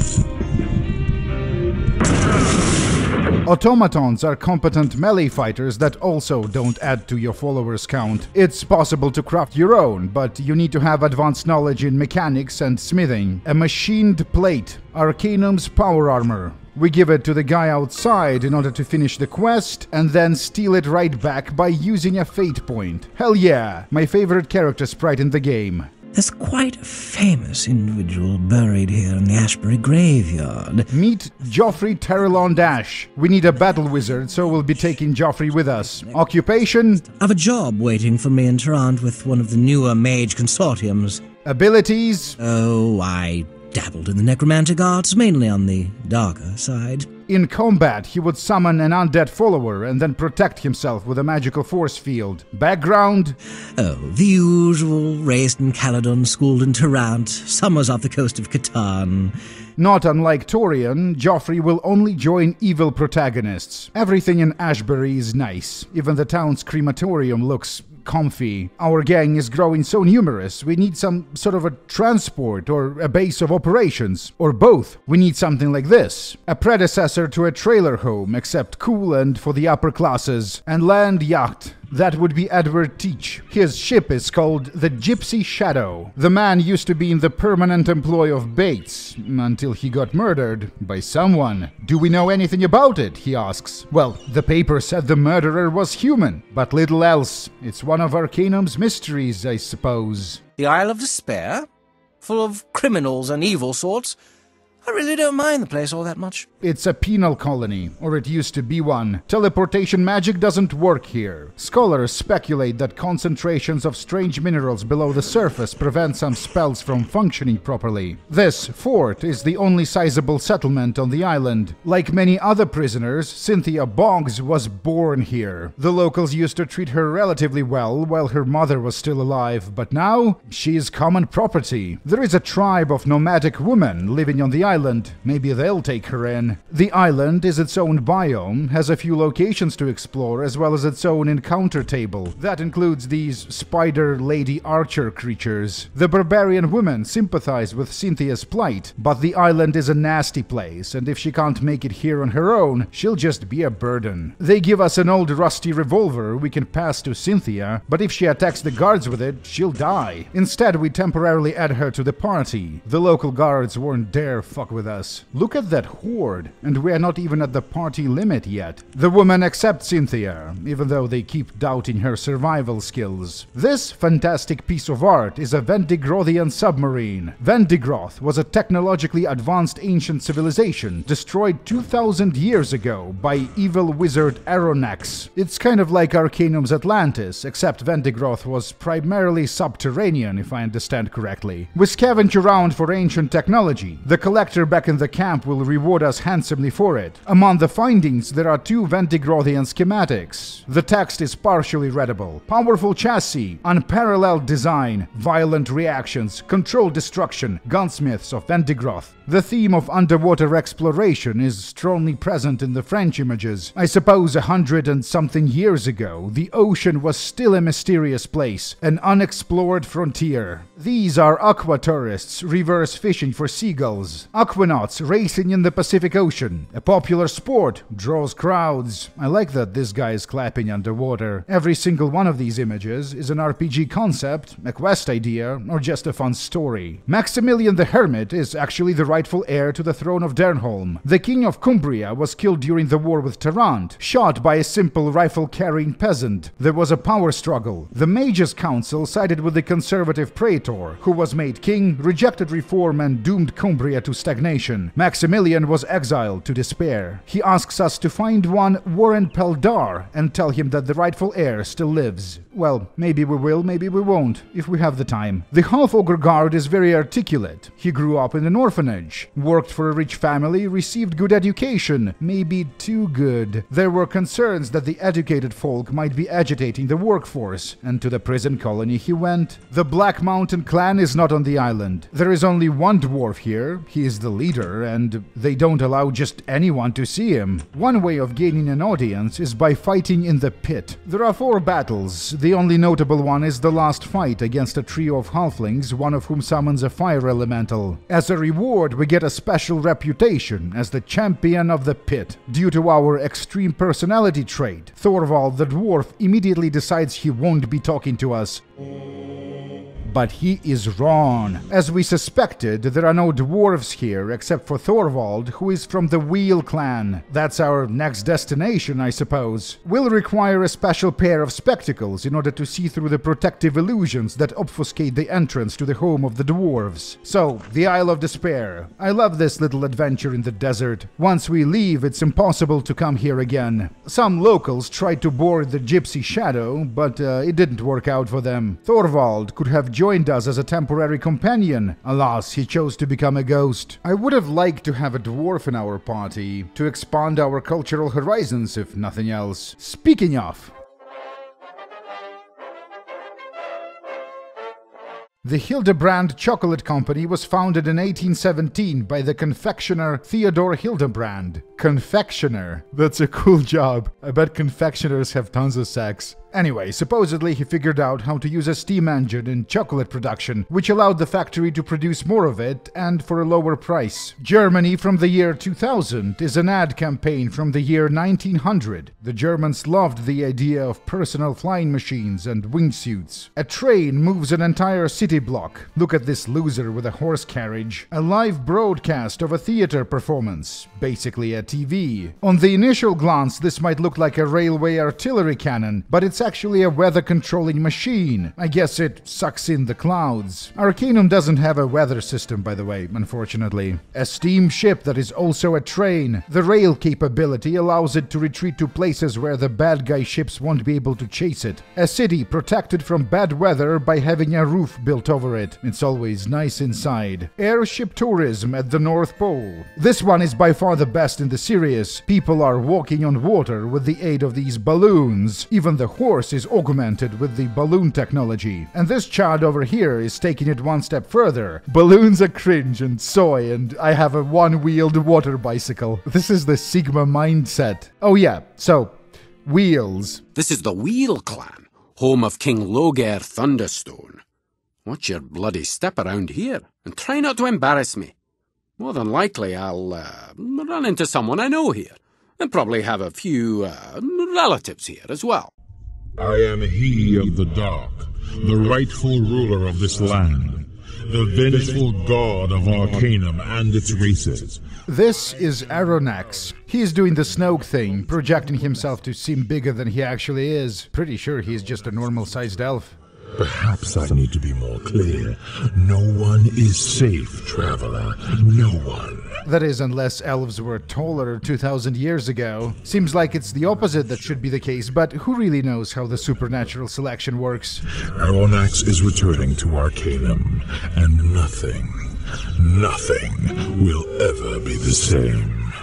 Automatons are competent melee fighters that also don't add to your followers count. It's possible to craft your own, but you need to have advanced knowledge in mechanics and smithing. A machined plate, Arcanum's power armor. We give it to the guy outside in order to finish the quest, and then steal it right back by using a fate point. Hell yeah, my favorite character sprite in the game. There's quite a famous individual buried here in the Ashbury graveyard. Meet Joffrey Terrellon Dash. We need a battle wizard, so we'll be taking Joffrey with us. Occupation? I've a job waiting for me in Toronto with one of the newer mage consortiums. Abilities? Oh, I dabbled in the necromantic arts, mainly on the darker side. In combat, he would summon an undead follower and then protect himself with a magical force field. Background? Oh, the usual. Raised in Caledon, schooled in Tarant, summers off the coast of Catan. Not unlike Torian, Joffrey will only join evil protagonists. Everything in Ashbury is nice. Even the town's crematorium looks comfy. Our gang is growing so numerous, we need some sort of a transport or a base of operations. Or both. We need something like this. A predecessor to a trailer home, except cool and for the upper classes. And land yacht. That would be Edward Teach. His ship is called the Gypsy Shadow. The man used to be in the permanent employ of Bates, until he got murdered by someone. Do we know anything about it? He asks. Well, the paper said the murderer was human, but little else. It's one of Arcanum's mysteries, I suppose. The Isle of Despair? Full of criminals and evil sorts? I really don't mind the place all that much. It's a penal colony, or it used to be one. Teleportation magic doesn't work here. Scholars speculate that concentrations of strange minerals below the surface prevent some spells from functioning properly. This fort is the only sizable settlement on the island. Like many other prisoners, Cynthia Boggs was born here. The locals used to treat her relatively well while her mother was still alive, but now she is common property. There is a tribe of nomadic women living on the island. Maybe they'll take her in. The island is its own biome, has a few locations to explore, as well as its own encounter table. That includes these spider lady archer creatures. The barbarian women sympathize with Cynthia's plight, but the island is a nasty place, and if she can't make it here on her own, she'll just be a burden. They give us an old rusty revolver we can pass to Cynthia, but if she attacks the guards with it, she'll die. Instead, we temporarily add her to the party. The local guards won't dare fuck with us. Look at that horde, and we're not even at the party limit yet. The women accept Cynthia, even though they keep doubting her survival skills. This fantastic piece of art is a Vendigrothian submarine. Vendigroth was a technologically advanced ancient civilization destroyed 2,000 years ago by evil wizard Aronax. It's kind of like Arcanum's Atlantis, except Vendigroth was primarily subterranean, if I understand correctly. We scavenge around for ancient technology. The collector back in the camp will reward us handsomely for it. Among the findings, there are 2 Vendigrothian schematics. The text is partially readable. Powerful chassis, unparalleled design, violent reactions, controlled destruction, gunsmiths of Vendigroth. The theme of underwater exploration is strongly present in the French images. I suppose 100 and something years ago, the ocean was still a mysterious place, an unexplored frontier. These are aqua tourists reverse fishing for seagulls. Aquanauts racing in the Pacific Ocean. A popular sport, draws crowds. I like that this guy is clapping underwater. Every single one of these images is an RPG concept, a quest idea, or just a fun story. Maximilian the Hermit is actually the rightful heir to the throne of Dernholm. The king of Cumbria was killed during the war with Tarant, shot by a simple rifle-carrying peasant. There was a power struggle. The Magus Council sided with the conservative praetor, who was made king, rejected reform, and doomed Cumbria to stagnation. Maximilian was exiled to despair. He asks us to find one Warren Peldar and tell him that the rightful heir still lives. Well, maybe we will, maybe we won't, if we have the time. The half-ogre guard is very articulate. He grew up in an orphanage, worked for a rich family, received good education, maybe too good. There were concerns that the educated folk might be agitating the workforce, and to the prison colony he went. The Black Mountain clan is not on the island. There is only one dwarf here. He is the leader, and they don't allow just anyone to see him. One way of gaining an audience is by fighting in the pit. There are 4 battles. The only notable one is the last fight against a trio of halflings, one of whom summons a fire elemental. As a reward, we get a special reputation as the champion of the pit. Due to our extreme personality trait, Thorvald the dwarf immediately decides he won't be talking to us. But he is wrong. As we suspected, there are no dwarves here except for Thorvald, who is from the Wheel clan. That's our next destination, I suppose. We'll require a special pair of spectacles in order to see through the protective illusions that obfuscate the entrance to the home of the dwarves. So, the Isle of Despair. I love this little adventure in the desert. Once we leave, it's impossible to come here again. Some locals tried to board the Gypsy Shadow, but it didn't work out for them. Thorvald could have joined us as a temporary companion. Alas, he chose to become a ghost. I would have liked to have a dwarf in our party, to expand our cultural horizons if nothing else. Speaking of... The Hildebrand Chocolate Company was founded in 1817 by the confectioner Theodore Hildebrand. Confectioner? That's a cool job. I bet confectioners have tons of sex. Anyway, supposedly he figured out how to use a steam engine in chocolate production, which allowed the factory to produce more of it, and for a lower price. Germany from the year 2000 is an ad campaign from the year 1900. The Germans loved the idea of personal flying machines and wingsuits. A train moves an entire city block. Look at this loser with a horse carriage. A live broadcast of a theater performance. Basically a TV. On the initial glance, this might look like a railway artillery cannon, but it's actually a weather-controlling machine. I guess it sucks in the clouds. Arcanum doesn't have a weather system, by the way, unfortunately. A steamship that is also a train. The rail capability allows it to retreat to places where the bad guy ships won't be able to chase it. A city protected from bad weather by having a roof built over it. It's always nice inside. Airship tourism at the North Pole. This one is by far the best in the series. People are walking on water with the aid of these balloons. Even the horse is augmented with the balloon technology. And this child over here is taking it one step further. Balloons are cringe and soy, and I have a one-wheeled water bicycle. This is the Sigma mindset. Oh yeah, so, wheels. This is the Wheel clan, home of King Logair Thunderstone. Watch your bloody step around here, and try not to embarrass me. More than likely I'll run into someone I know here, and probably have a few relatives here as well. I am he of the dark, the rightful ruler of this land, the vengeful god of Arcanum and its races. This is Aronax. He's doing the Snoke thing, projecting himself to seem bigger than he actually is. Pretty sure he's just a normal-sized elf. Perhaps I need to be more clear. No one is safe, traveler. No one. That is, unless elves were taller 2,000 years ago. Seems like it's the opposite that should be the case, but who really knows how the supernatural selection works? Aronax is returning to Arcanum, and nothing will ever be the same.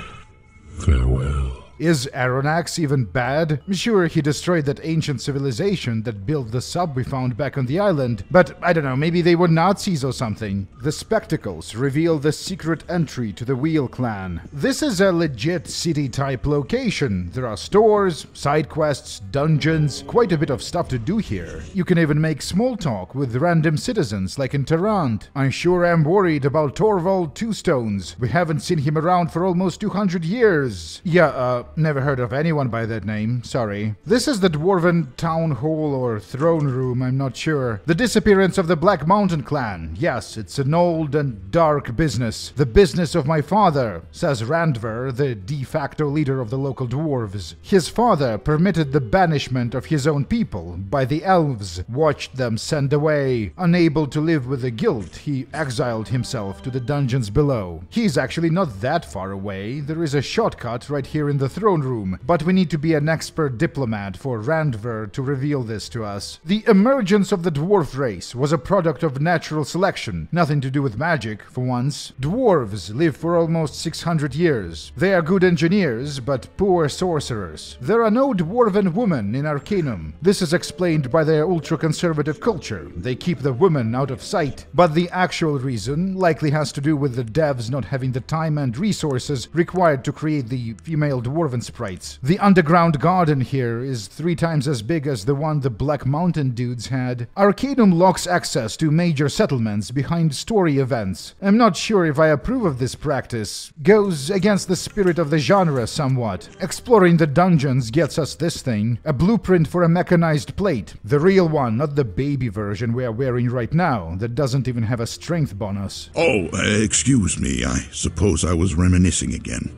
Farewell. Is Aronnax even bad? Sure, he destroyed that ancient civilization that built the sub we found back on the island, but I don't know, maybe they were Nazis or something. The spectacles reveal the secret entry to the Wheel Clan. This is a legit city-type location. There are stores, side quests, dungeons, quite a bit of stuff to do here. You can even make small talk with random citizens like in Tarant. I sure am worried about Torvald Two-Stones. We haven't seen him around for almost 200 years. Yeah, never heard of anyone by that name, sorry. This is the Dwarven Town Hall or Throne Room, I'm not sure. The disappearance of the Black Mountain clan. Yes, it's an old and dark business. The business of my father, says Randver, the de facto leader of the local dwarves. His father permitted the banishment of his own people by the elves, watched them send away. Unable to live with the guilt, he exiled himself to the dungeons below. He's actually not that far away. There is a shortcut right here in the throne room, but we need to be an expert diplomat for Randver to reveal this to us. The emergence of the dwarf race was a product of natural selection, nothing to do with magic, for once. Dwarves live for almost 600 years. They are good engineers, but poor sorcerers. There are no dwarven women in Arcanum. This is explained by their ultra-conservative culture. They keep the women out of sight. But the actual reason likely has to do with the devs not having the time and resources required to create the female dwarven sprites. The underground garden here is 3 times as big as the one the Black Mountain dudes had. Arcanum locks access to major settlements behind story events. I'm not sure if I approve of this practice. Goes against the spirit of the genre somewhat. Exploring the dungeons gets us this thing, a blueprint for a mechanized plate. The real one, not the baby version we are wearing right now, that doesn't even have a strength bonus. Oh, excuse me, I suppose I was reminiscing again.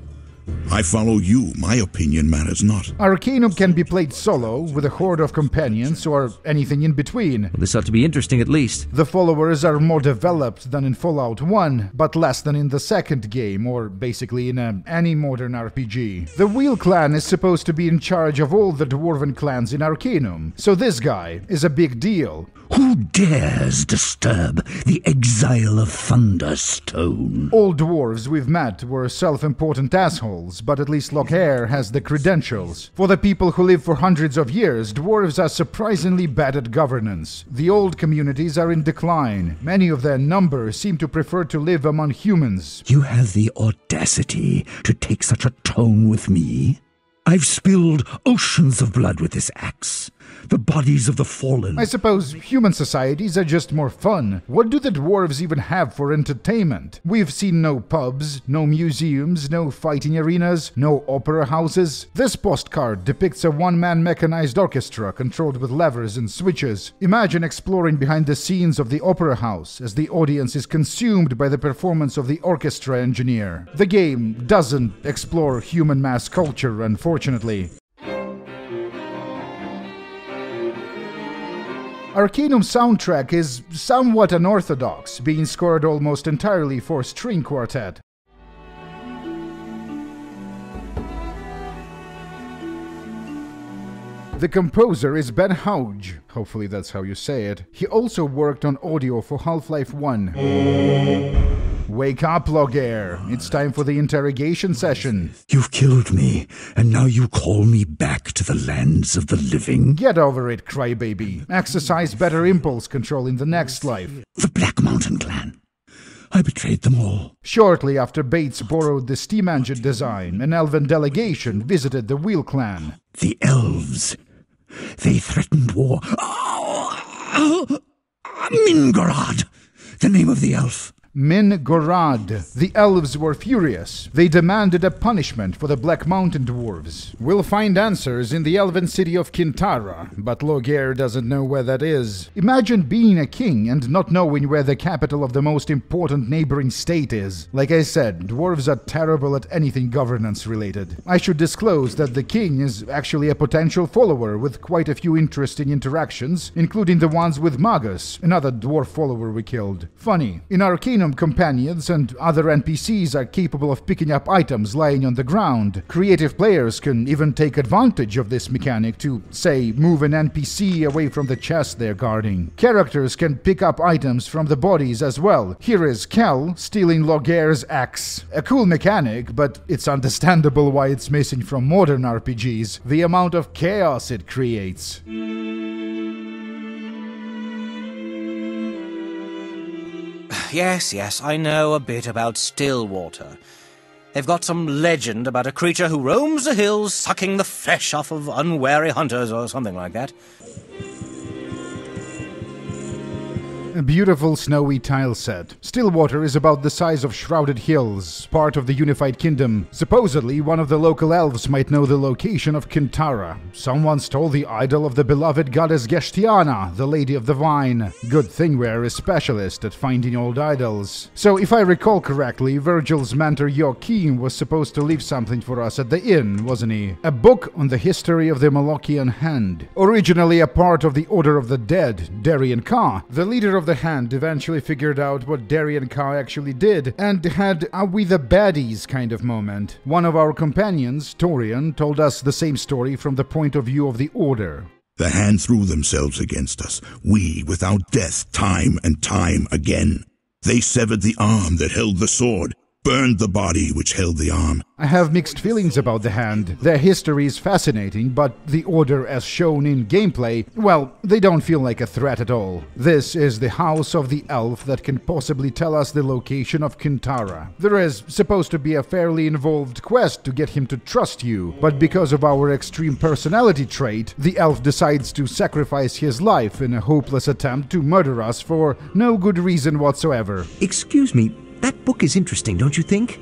I follow you, my opinion matters not. Arcanum can be played solo, with a horde of companions, or anything in between. Well, this ought to be interesting at least. The followers are more developed than in Fallout 1, but less than in the second game, or basically in any modern RPG. The Wheel Clan is supposed to be in charge of all the dwarven clans in Arcanum, so this guy is a big deal. Who dares disturb the exile of Thunderstone? All dwarves we've met were self-important assholes, but at least Lockair has the credentials. For the people who live for hundreds of years, dwarves are surprisingly bad at governance. The old communities are in decline. Many of their numbers seem to prefer to live among humans. You have the audacity to take such a tone with me? I've spilled oceans of blood with this axe. The bodies of the fallen. I suppose human societies are just more fun. What do the dwarves even have for entertainment? We've seen no pubs, no museums, no fighting arenas, no opera houses. This postcard depicts a one-man mechanized orchestra controlled with levers and switches. Imagine exploring behind the scenes of the opera house as the audience is consumed by the performance of the orchestra engineer. The game doesn't explore human mass culture, unfortunately. Arcanum's soundtrack is somewhat unorthodox, being scored almost entirely for string quartet. The composer is Ben Hauge, hopefully that's how you say it. He also worked on audio for Half-Life 1. Wake up, Loghaire. It's time for the interrogation session. You've killed me, and now you call me back to the lands of the living? Get over it, crybaby. Exercise better impulse control in the next life. The Black Mountain clan. I betrayed them all. Shortly after Bates borrowed the steam engine design, an elven delegation visited the Wheel Clan. The elves. They threatened war. Mingorod, the name of the elf. Min-Gorad. The elves were furious. They demanded a punishment for the Black Mountain dwarves. We'll find answers in the elven city of Kintara, but Loghaire doesn't know where that is. Imagine being a king and not knowing where the capital of the most important neighboring state is. Like I said, dwarves are terrible at anything governance-related. I should disclose that the king is actually a potential follower with quite a few interesting interactions, including the ones with Magus, another dwarf follower we killed. Funny, in Arcanum Arcanum companions and other NPCs are capable of picking up items lying on the ground. Creative players can even take advantage of this mechanic to, say, move an NPC away from the chest they're guarding. Characters can pick up items from the bodies as well. Here is Kel stealing Logair's axe. A cool mechanic, but it's understandable why it's missing from modern RPGs. The amount of chaos it creates. Yes, I know a bit about Stillwater. They've got some legend about a creature who roams the hills sucking the flesh off of unwary hunters or something like that. A beautiful snowy tile set. Stillwater is about the size of Shrouded Hills, part of the Unified Kingdom. Supposedly, one of the local elves might know the location of Kintara. Someone stole the idol of the beloved goddess Gestiana, the Lady of the Vine. Good thing we're a specialist at finding old idols. So if I recall correctly, Virgil's mentor Joachim was supposed to leave something for us at the inn, wasn't he? A book on the history of the Malaccan hand. Originally a part of the Order of the Dead, Darien Ka, the leader of the Hand eventually figured out what Darien Ka actually did and had a "we the baddies" kind of moment. One of our companions, Torian, told us the same story from the point of view of the Order. The Hand threw themselves against us, we without death, time and time again. They severed the arm that held the sword, burned the body which held the arm. I have mixed feelings about the Hand. Their history is fascinating, but the Order as shown in gameplay, well, they don't feel like a threat at all. This is the house of the elf that can possibly tell us the location of Kintara. There is supposed to be a fairly involved quest to get him to trust you, but because of our extreme personality trait, the elf decides to sacrifice his life in a hopeless attempt to murder us for no good reason whatsoever. Excuse me, that book is interesting, don't you think?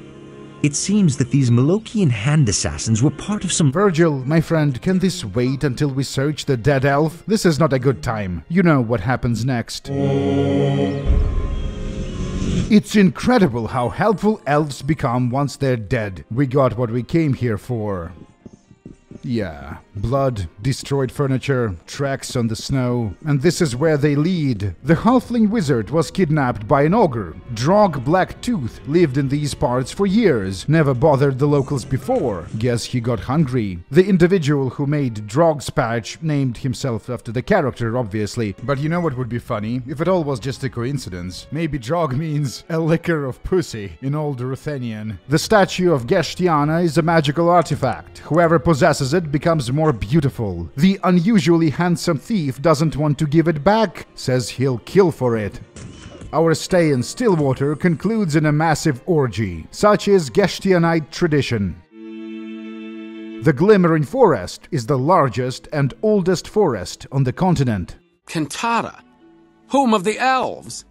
It seems that these Malaccan hand assassins were part of some... Virgil, my friend, can this wait until we search the dead elf? This is not a good time. You know what happens next. It's incredible how helpful elves become once they're dead. We got what we came here for. Yeah, blood, destroyed furniture, tracks on the snow, and this is where they lead. The halfling wizard was kidnapped by an ogre. Drog Blacktooth lived in these parts for years, never bothered the locals before. Guess he got hungry. The individual who made Drog's patch named himself after the character, obviously. But you know what would be funny? If it all was just a coincidence. Maybe Drog means a liquor of pussy in Old Ruthenian. The statue of Gestiana is a magical artifact. Whoever possesses it becomes more beautiful. The unusually handsome thief doesn't want to give it back, says he'll kill for it. Our stay in Stillwater concludes in a massive orgy. Such is Gestianite tradition. The Glimmering Forest is the largest and oldest forest on the continent. Kintara, home of the elves.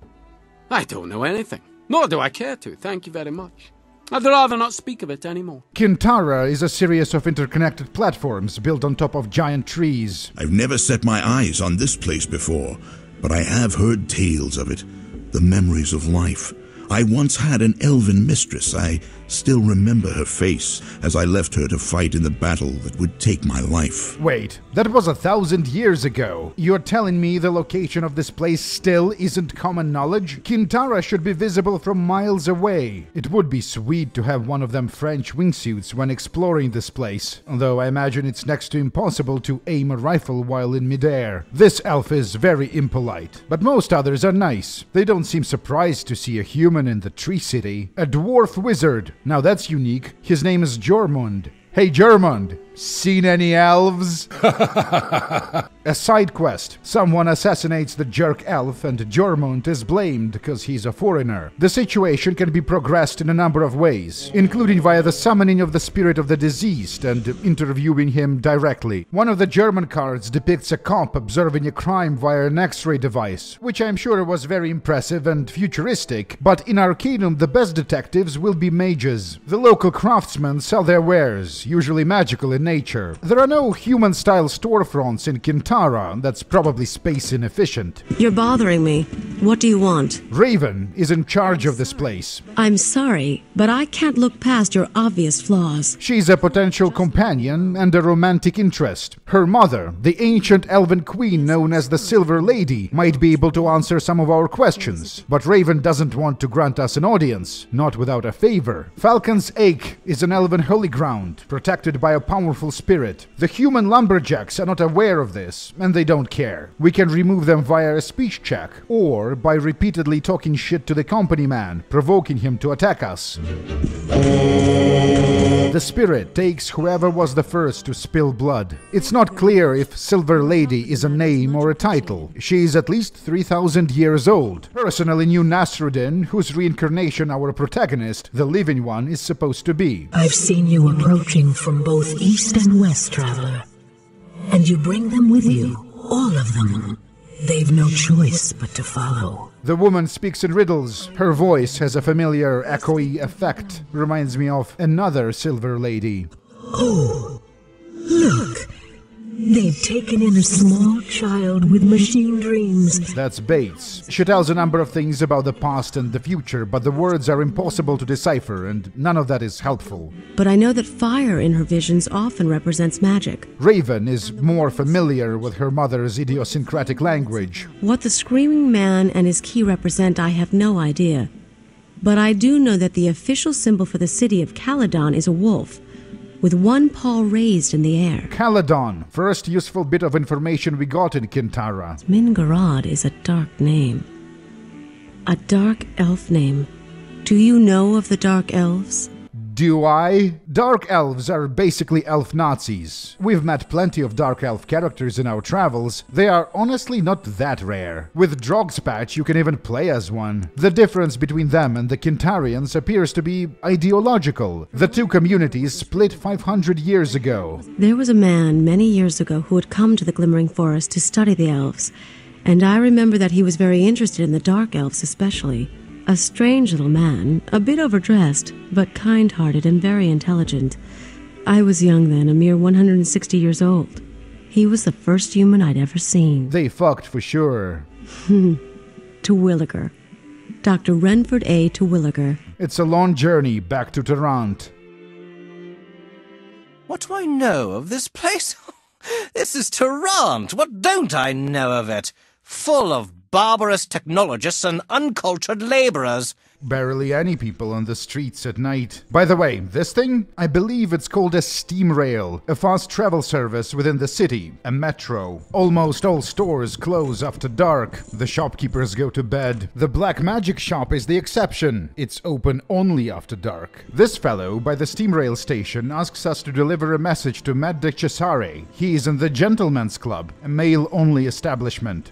I don't know anything, nor do I care to, thank you very much. I'd rather not speak of it anymore. Kintara is a series of interconnected platforms built on top of giant trees. I've never set my eyes on this place before, but I have heard tales of it. The memories of life. I once had an elven mistress. I still remember her face as I left her to fight in the battle that would take my life. Wait, that was 1,000 years ago. You're telling me the location of this place still isn't common knowledge? Kintara should be visible from miles away. It would be sweet to have one of them French wingsuits when exploring this place, although I imagine it's next to impossible to aim a rifle while in midair. This elf is very impolite, but most others are nice. They don't seem surprised to see a human in the Tree City. A dwarf wizard. Now that's unique. His name is Jormund. Hey Jormund, seen any elves? A side quest. Someone assassinates the jerk elf and Jormund is blamed because he's a foreigner. The situation can be progressed in a number of ways, including via the summoning of the spirit of the deceased and interviewing him directly. One of the German cards depicts a cop observing a crime via an X-ray device, which I'm sure was very impressive and futuristic, but in Arcanum the best detectives will be mages. The local craftsmen sell their wares, usually magical in nature. There are no human-style storefronts in Kintara. That's probably space inefficient. You're bothering me. What do you want? Raven is in charge of this place. I'm sorry, but I can't look past your obvious flaws. She's a potential companion and a romantic interest. Her mother, the ancient elven queen known as the Silver Lady, might be able to answer some of our questions. But Raven doesn't want to grant us an audience, not without a favor. Falcon's Ache is an elven holy ground, protected by a powerful spirit. The human lumberjacks are not aware of this, and they don't care. We can remove them via a speech check, or by repeatedly talking shit to the company man, provoking him to attack us. The spirit takes whoever was the first to spill blood. It's not clear if Silver Lady is a name or a title. She is at least 3,000 years old. Personally knew Nasruddin, whose reincarnation our protagonist, the living one, is supposed to be. I've seen you approaching from both east and west, traveler. And you bring them with you, all of them. They've no choice but to follow. The woman speaks in riddles. Her voice has a familiar, echoey effect. Reminds me of another Silver Lady. Oh, look. They've taken in a small child with machine dreams. That's Bates. She tells a number of things about the past and the future, but the words are impossible to decipher, and none of that is helpful. But I know that fire in her visions often represents magic. Raven is more familiar with her mother's idiosyncratic language. What the Screaming Man and his key represent, I have no idea. But I do know that the official symbol for the city of Caledon is a wolf, with one paw raised in the air. Caledon, first useful bit of information we got in Kintara. Mingarad is a dark name. A dark elf name. Do you know of the Dark Elves? Do I? Dark Elves are basically elf Nazis. We've met plenty of Dark Elf characters in our travels. They are honestly not that rare. With Drogspatch, you can even play as one. The difference between them and the Kintarians appears to be ideological. The two communities split 500 years ago. There was a man many years ago who had come to the Glimmering Forest to study the elves, and I remember that he was very interested in the Dark Elves especially. A strange little man, a bit overdressed, but kind-hearted and very intelligent. I was young then, a mere 160 years old. He was the first human I'd ever seen. They fucked for sure. Terwilliger. Dr. Renford A. Terwilliger. It's a long journey back to Tarrant. What do I know of this place? This is Tarrant. What don't I know of it? Full of barbarous technologists and uncultured laborers. Barely any people on the streets at night. By the way, this thing? I believe it's called a steam rail, a fast travel service within the city, a metro. Almost all stores close after dark. The shopkeepers go to bed. The black magic shop is the exception. It's open only after dark. This fellow by the steam rail station asks us to deliver a message to Matt de Cesare. He is in the Gentleman's Club, a male-only establishment.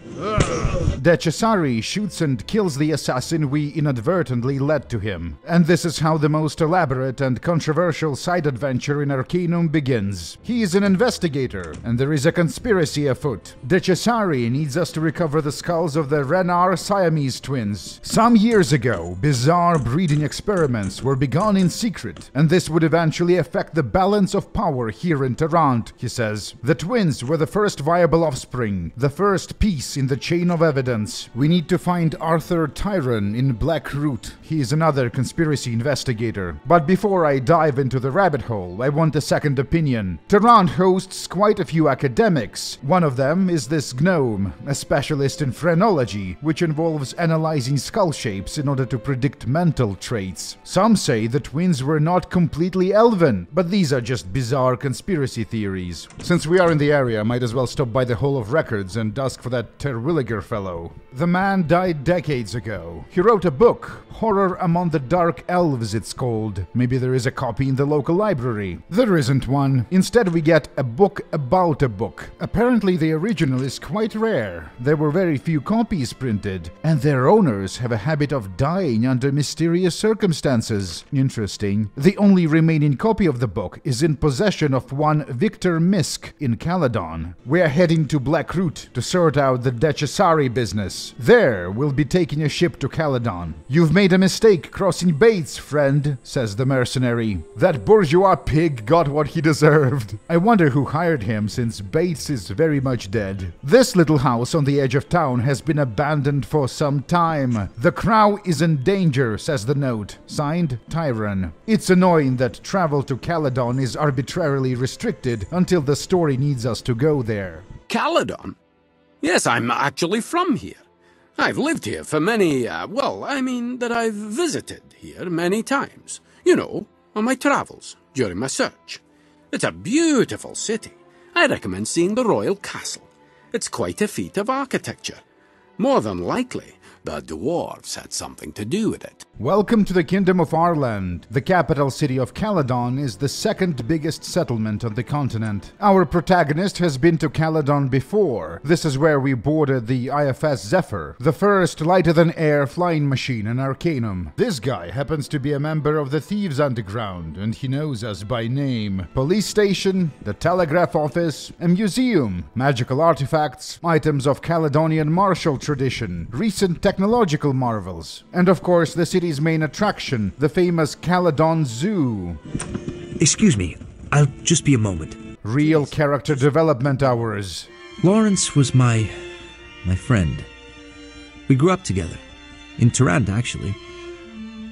De Cesare shoots and kills the assassin we inadvertently led to him. And this is how the most elaborate and controversial side adventure in Arcanum begins. He is an investigator, and there is a conspiracy afoot. De Cesare needs us to recover the skulls of the Renar Siamese Twins. Some years ago, bizarre breeding experiments were begun in secret, and this would eventually affect the balance of power here in Tarrant, he says. The twins were the first viable offspring, the first piece in the chain of evidence. We need to find Arthur Tyron in Blackroot. He is another conspiracy investigator. But before I dive into the rabbit hole, I want a second opinion. Tarrant hosts quite a few academics. One of them is this gnome, a specialist in phrenology, which involves analyzing skull shapes in order to predict mental traits. Some say the twins were not completely elven, but these are just bizarre conspiracy theories. Since we are in the area, I might as well stop by the Hall of Records and ask for that Terwilliger fellow. The man died decades ago. He wrote a book, Horror Among the Dark Elves it's called. Maybe there is a copy in the local library. There isn't one. Instead we get a book about a book. Apparently the original is quite rare. There were very few copies printed, and their owners have a habit of dying under mysterious circumstances. Interesting. The only remaining copy of the book is in possession of one Victor Misk in Caledon. We are heading to Blackroot to sort out the De Cesare business. There we'll be taking a ship to Caledon. You've made made a mistake crossing Bates, friend, says the mercenary. That bourgeois pig got what he deserved. I wonder who hired him, since Bates is very much dead. This little house on the edge of town has been abandoned for some time. The crow is in danger, says the note. Signed, Tyron. It's annoying that travel to Caledon is arbitrarily restricted until the story needs us to go there. Caledon? Yes, I'm actually from here. I've lived here for many, that I've visited here many times. You know, on my travels, during my search. It's a beautiful city. I recommend seeing the royal castle. It's quite a feat of architecture. More than likely, the dwarves had something to do with it. Welcome to the Kingdom of Ireland. The capital city of Caledon is the second biggest settlement on the continent. Our protagonist has been to Caledon before. This is where we boarded the IFS Zephyr, the first lighter-than-air flying machine in Arcanum. This guy happens to be a member of the Thieves Underground, and he knows us by name. Police station, the telegraph office, a museum, magical artifacts, items of Caledonian martial tradition, recent technological marvels, and of course the city's main attraction, the famous Caledon Zoo. Excuse me, I'll just be a moment. Real character development hours. Lawrence was my friend. We grew up together. In Tarant, actually.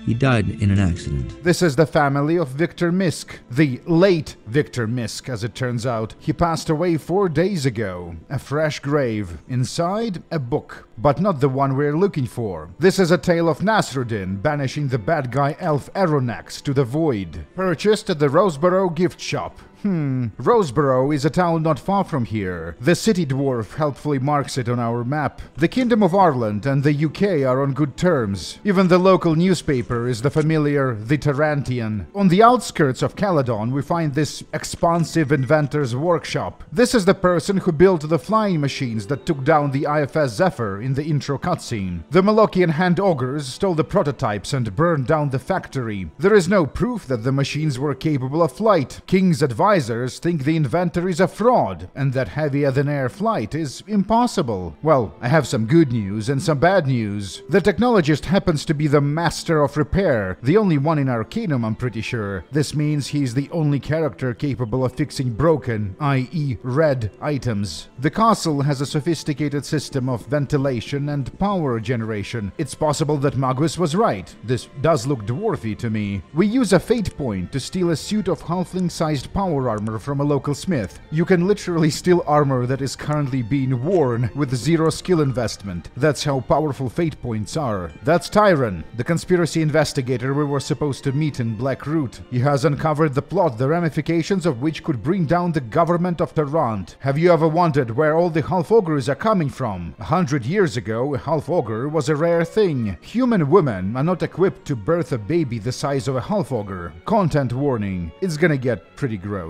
He died in an accident. This is the family of Victor Misk. The late Victor Misk, as it turns out. He passed away 4 days ago. A fresh grave. Inside, a book. But not the one we're looking for. This is a tale of Nasruddin banishing the bad guy elf Aronax to the void. Purchased at the Roseboro gift shop. Roseboro is a town not far from here. The city dwarf helpfully marks it on our map. The Kingdom of Ireland and the UK are on good terms. Even the local newspaper is the familiar The Tarantian. On the outskirts of Caledon, we find this expansive inventor's workshop. This is the person who built the flying machines that took down the IFS Zephyr in the intro cutscene. The Malaccan hand ogres stole the prototypes and burned down the factory. There is no proof that the machines were capable of flight. King's advisors think the inventor is a fraud, and that heavier-than-air flight is impossible. Well, I have some good news and some bad news. The technologist happens to be the master of repair, the only one in Arcanum, I'm pretty sure. This means he's the only character capable of fixing broken, i.e. red, items. The castle has a sophisticated system of ventilation and power generation. It's possible that Magus was right. This does look dwarfy to me. We use a fate point to steal a suit of halfling-sized power armor from a local smith. You can literally steal armor that is currently being worn with 0 skill investment. That's how powerful fate points are. That's Tyron, the conspiracy investigator we were supposed to meet in Blackroot. He has uncovered the plot, the ramifications of which could bring down the government of Tarant. Have you ever wondered where all the half-ogres are coming from? 100 years ago, a half-ogre was a rare thing. Human women are not equipped to birth a baby the size of a half-ogre. Content warning, it's gonna get pretty gross.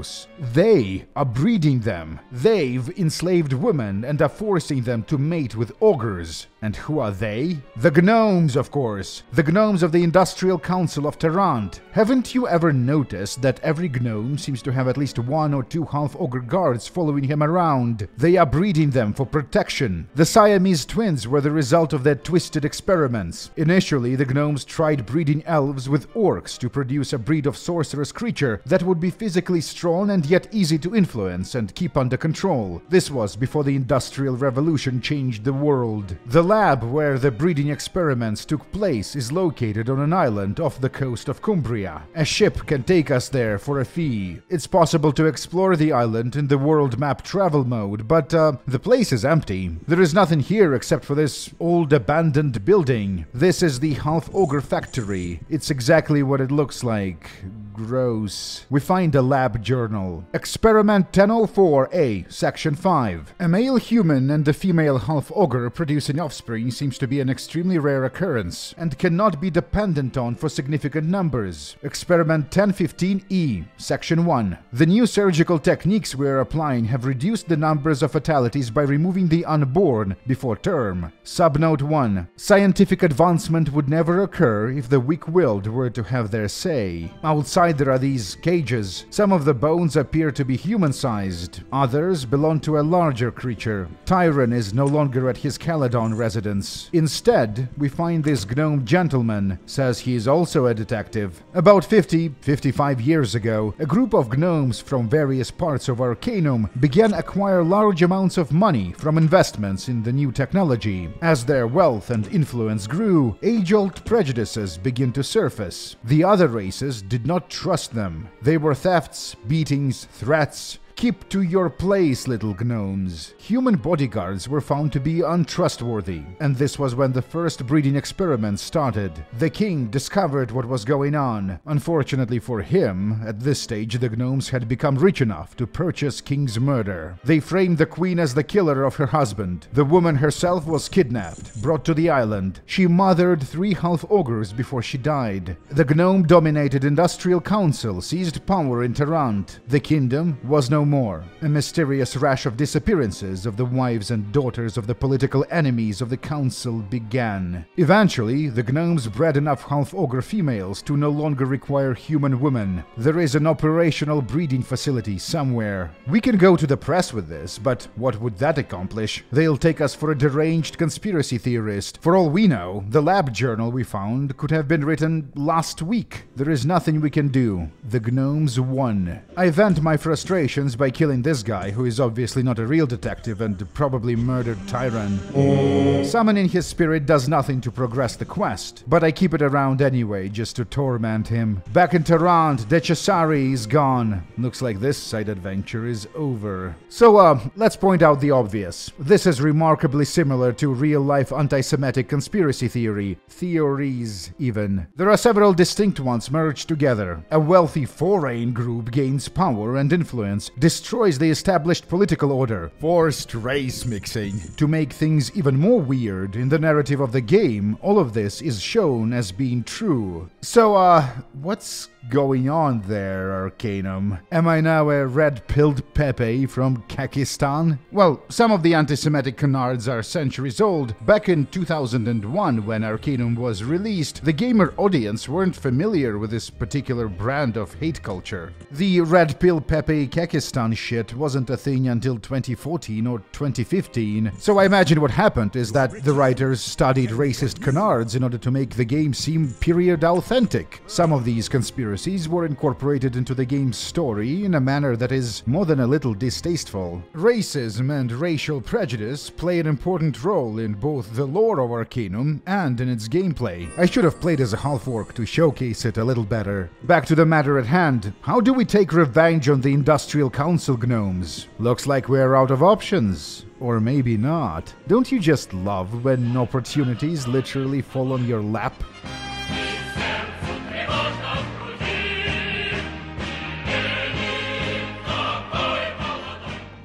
They are breeding them. They've enslaved women and are forcing them to mate with ogres. And who are they? The gnomes, of course. The gnomes of the Industrial Council of Tarant. Haven't you ever noticed that every gnome seems to have at least 1 or 2 half-ogre guards following him around? They are breeding them for protection. The Siamese Twins were the result of their twisted experiments. Initially, the gnomes tried breeding elves with orcs to produce a breed of sorcerous creature that would be physically strong and yet easy to influence and keep under control. This was before the Industrial Revolution changed the world. The lab where the breeding experiments took place is located on an island off the coast of Cumbria. A ship can take us there for a fee. It's possible to explore the island in the world map travel mode, but the place is empty. There is nothing here except for this old abandoned building. This is the half-ogre factory. It's exactly what it looks like. Gross. We find a lab journal. Experiment 1004A, Section 5. A male human and a female half-ogre producing offspring seems to be an extremely rare occurrence and cannot be dependent on for significant numbers. Experiment 1015E, Section 1. The new surgical techniques we are applying have reduced the numbers of fatalities by removing the unborn before term. Subnote 1. Scientific advancement would never occur if the weak-willed were to have their say. Outside Inside there are these cages. Some of the bones appear to be human-sized. Others belong to a larger creature. Tyron is no longer at his Caledon residence. Instead, we find this gnome gentleman. Says he is also a detective. About 55 years ago, a group of gnomes from various parts of Arcanum began acquire large amounts of money from investments in the new technology. As their wealth and influence grew, age-old prejudices began to surface. The other races did not trust them. They were thefts, beatings, threats. Keep to your place, little gnomes. Human bodyguards were found to be untrustworthy, and this was when the first breeding experiments started. The king discovered what was going on. Unfortunately for him, at this stage the gnomes had become rich enough to purchase King's murder. They framed the queen as the killer of her husband. The woman herself was kidnapped, brought to the island. She mothered 3 half-ogres before she died. The gnome-dominated industrial council seized power in Tarant. The kingdom was no more. A mysterious rash of disappearances of the wives and daughters of the political enemies of the council began. Eventually, the gnomes bred enough half-ogre females to no longer require human women. There is an operational breeding facility somewhere. We can go to the press with this, but what would that accomplish? They'll take us for a deranged conspiracy theorist. For all we know, the lab journal we found could have been written last week. There is nothing we can do. The gnomes won. I vent my frustrations by killing this guy, who is obviously not a real detective and probably murdered Tyron. Summoning his spirit does nothing to progress the quest, but I keep it around anyway, just to torment him. Back in Tarant, Decesari is gone. Looks like this side adventure is over. So, let's point out the obvious. This is remarkably similar to real-life anti-Semitic conspiracy theories, even. There are several distinct ones merged together. A wealthy foreign group gains power and influence, destroys the established political order, forced race mixing. To make things even more weird, in the narrative of the game, all of this is shown as being true. So, what's going on there, Arcanum? Am I now a red-pilled Pepe from Kakistan? Well, some of the anti-Semitic canards are centuries old. Back in 2001, when Arcanum was released, the gamer audience weren't familiar with this particular brand of hate culture. The red-pill Pepe Kakistan shit wasn't a thing until 2014 or 2015, so I imagine what happened is that the writers studied racist canards in order to make the game seem period authentic. Some of these conspiracies were incorporated into the game's story in a manner that is more than a little distasteful. Racism and racial prejudice play an important role in both the lore of Arcanum and in its gameplay. I should have played as a half-orc to showcase it a little better. Back to the matter at hand. How do we take revenge on the Industrial Council gnomes? Looks like we're out of options. Or maybe not. Don't you just love when opportunities literally fall on your lap?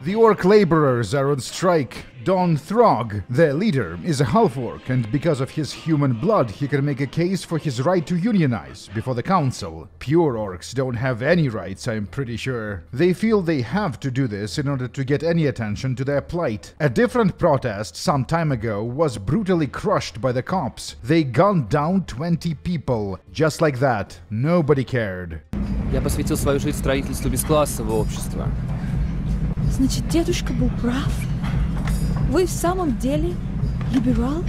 The orc laborers are on strike. Don Throg, their leader, is a half-orc, and because of his human blood, he can make a case for his right to unionize before the council. Pure orcs don't have any rights, I'm pretty sure. They feel they have to do this in order to get any attention to their plight. A different protest some time ago was brutally crushed by the cops. They gunned down 20 people. Just like that. Nobody cared. Я посвятил свою жизнь строительству бесклассового общества. Значит, дедушка был прав? Вы в самом деле либерал?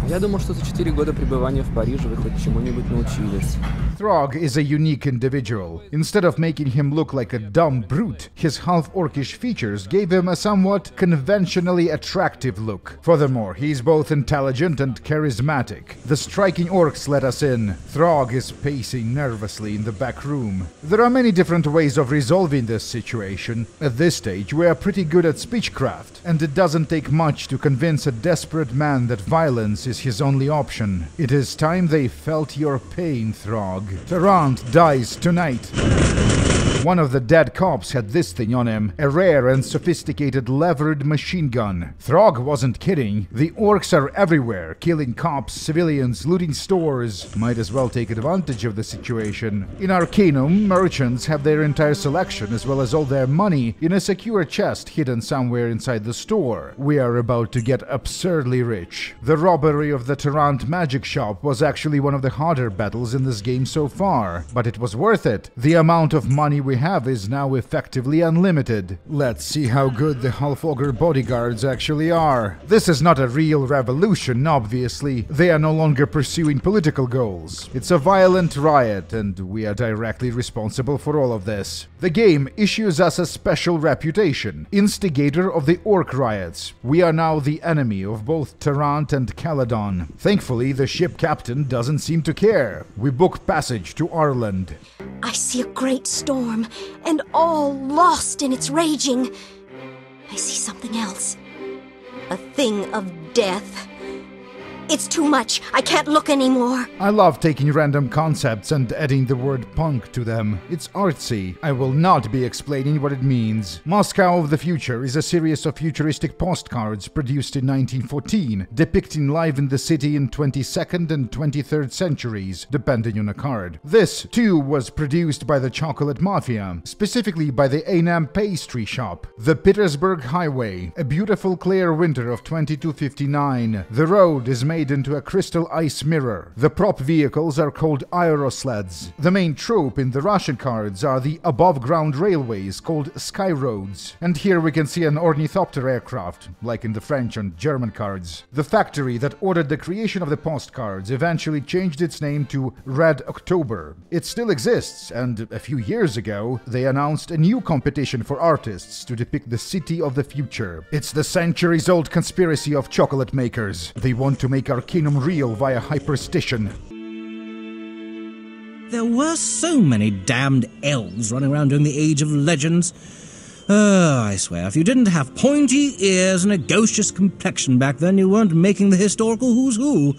Я думал, что за 4 года пребывания в Париже вы хоть чему-нибудь научились. Throg is a unique individual. Instead of making him look like a dumb brute, his half-orcish features gave him a somewhat conventionally attractive look. Furthermore, he's both intelligent and charismatic. The striking orcs let us in. Throg is pacing nervously in the back room. There are many different ways of resolving this situation. At this stage, we are pretty good at speechcraft, and it doesn't take much to convince a desperate man that violence is his only option. It is time they felt your pain, Throg. Tarant dies tonight. One of the dead cops had this thing on him, a rare and sophisticated levered machine gun. Throg wasn't kidding. The orcs are everywhere, killing cops, civilians, looting stores. Might as well take advantage of the situation. In Arcanum, merchants have their entire selection as well as all their money in a secure chest hidden somewhere inside the store. We are about to get absurdly rich. The robbery of the Tarant magic shop was actually one of the harder battles in this game so far, but it was worth it. The amount of money we have is now effectively unlimited. Let's see how good the half-ogre bodyguards actually are. This is not a real revolution, obviously. They are no longer pursuing political goals. It's a violent riot, and we are directly responsible for all of this. The game issues us a special reputation, instigator of the orc riots. We are now the enemy of both Tarant and Caledon. Thankfully, the ship captain doesn't seem to care. We book passage to Ireland. I see a great storm, and all lost in its raging. I see something else. A thing of death. It's too much. I can't look anymore. I love taking random concepts and adding the word punk to them. It's artsy. I will not be explaining what it means. Moscow of the Future is a series of futuristic postcards produced in 1914, depicting life in the city in 22nd and 23rd centuries, depending on a card. This, too, was produced by the Chocolate Mafia, specifically by the Anam Pastry Shop. The Petersburg Highway, a beautiful clear winter of 2259. The road is made into a crystal ice mirror. The prop vehicles are called aerosleds. The main trope in the Russian cards are the above-ground railways called sky roads. And here we can see an ornithopter aircraft, like in the French and German cards. The factory that ordered the creation of the postcards eventually changed its name to Red October. It still exists, and a few years ago, they announced a new competition for artists to depict the city of the future. It's the centuries-old conspiracy of chocolate makers. They want to make Arcanum real via hyperstition. There were so many damned elves running around during the Age of Legends. I swear, if you didn't have pointy ears and a ghostious complexion back then, you weren't making the historical who's who.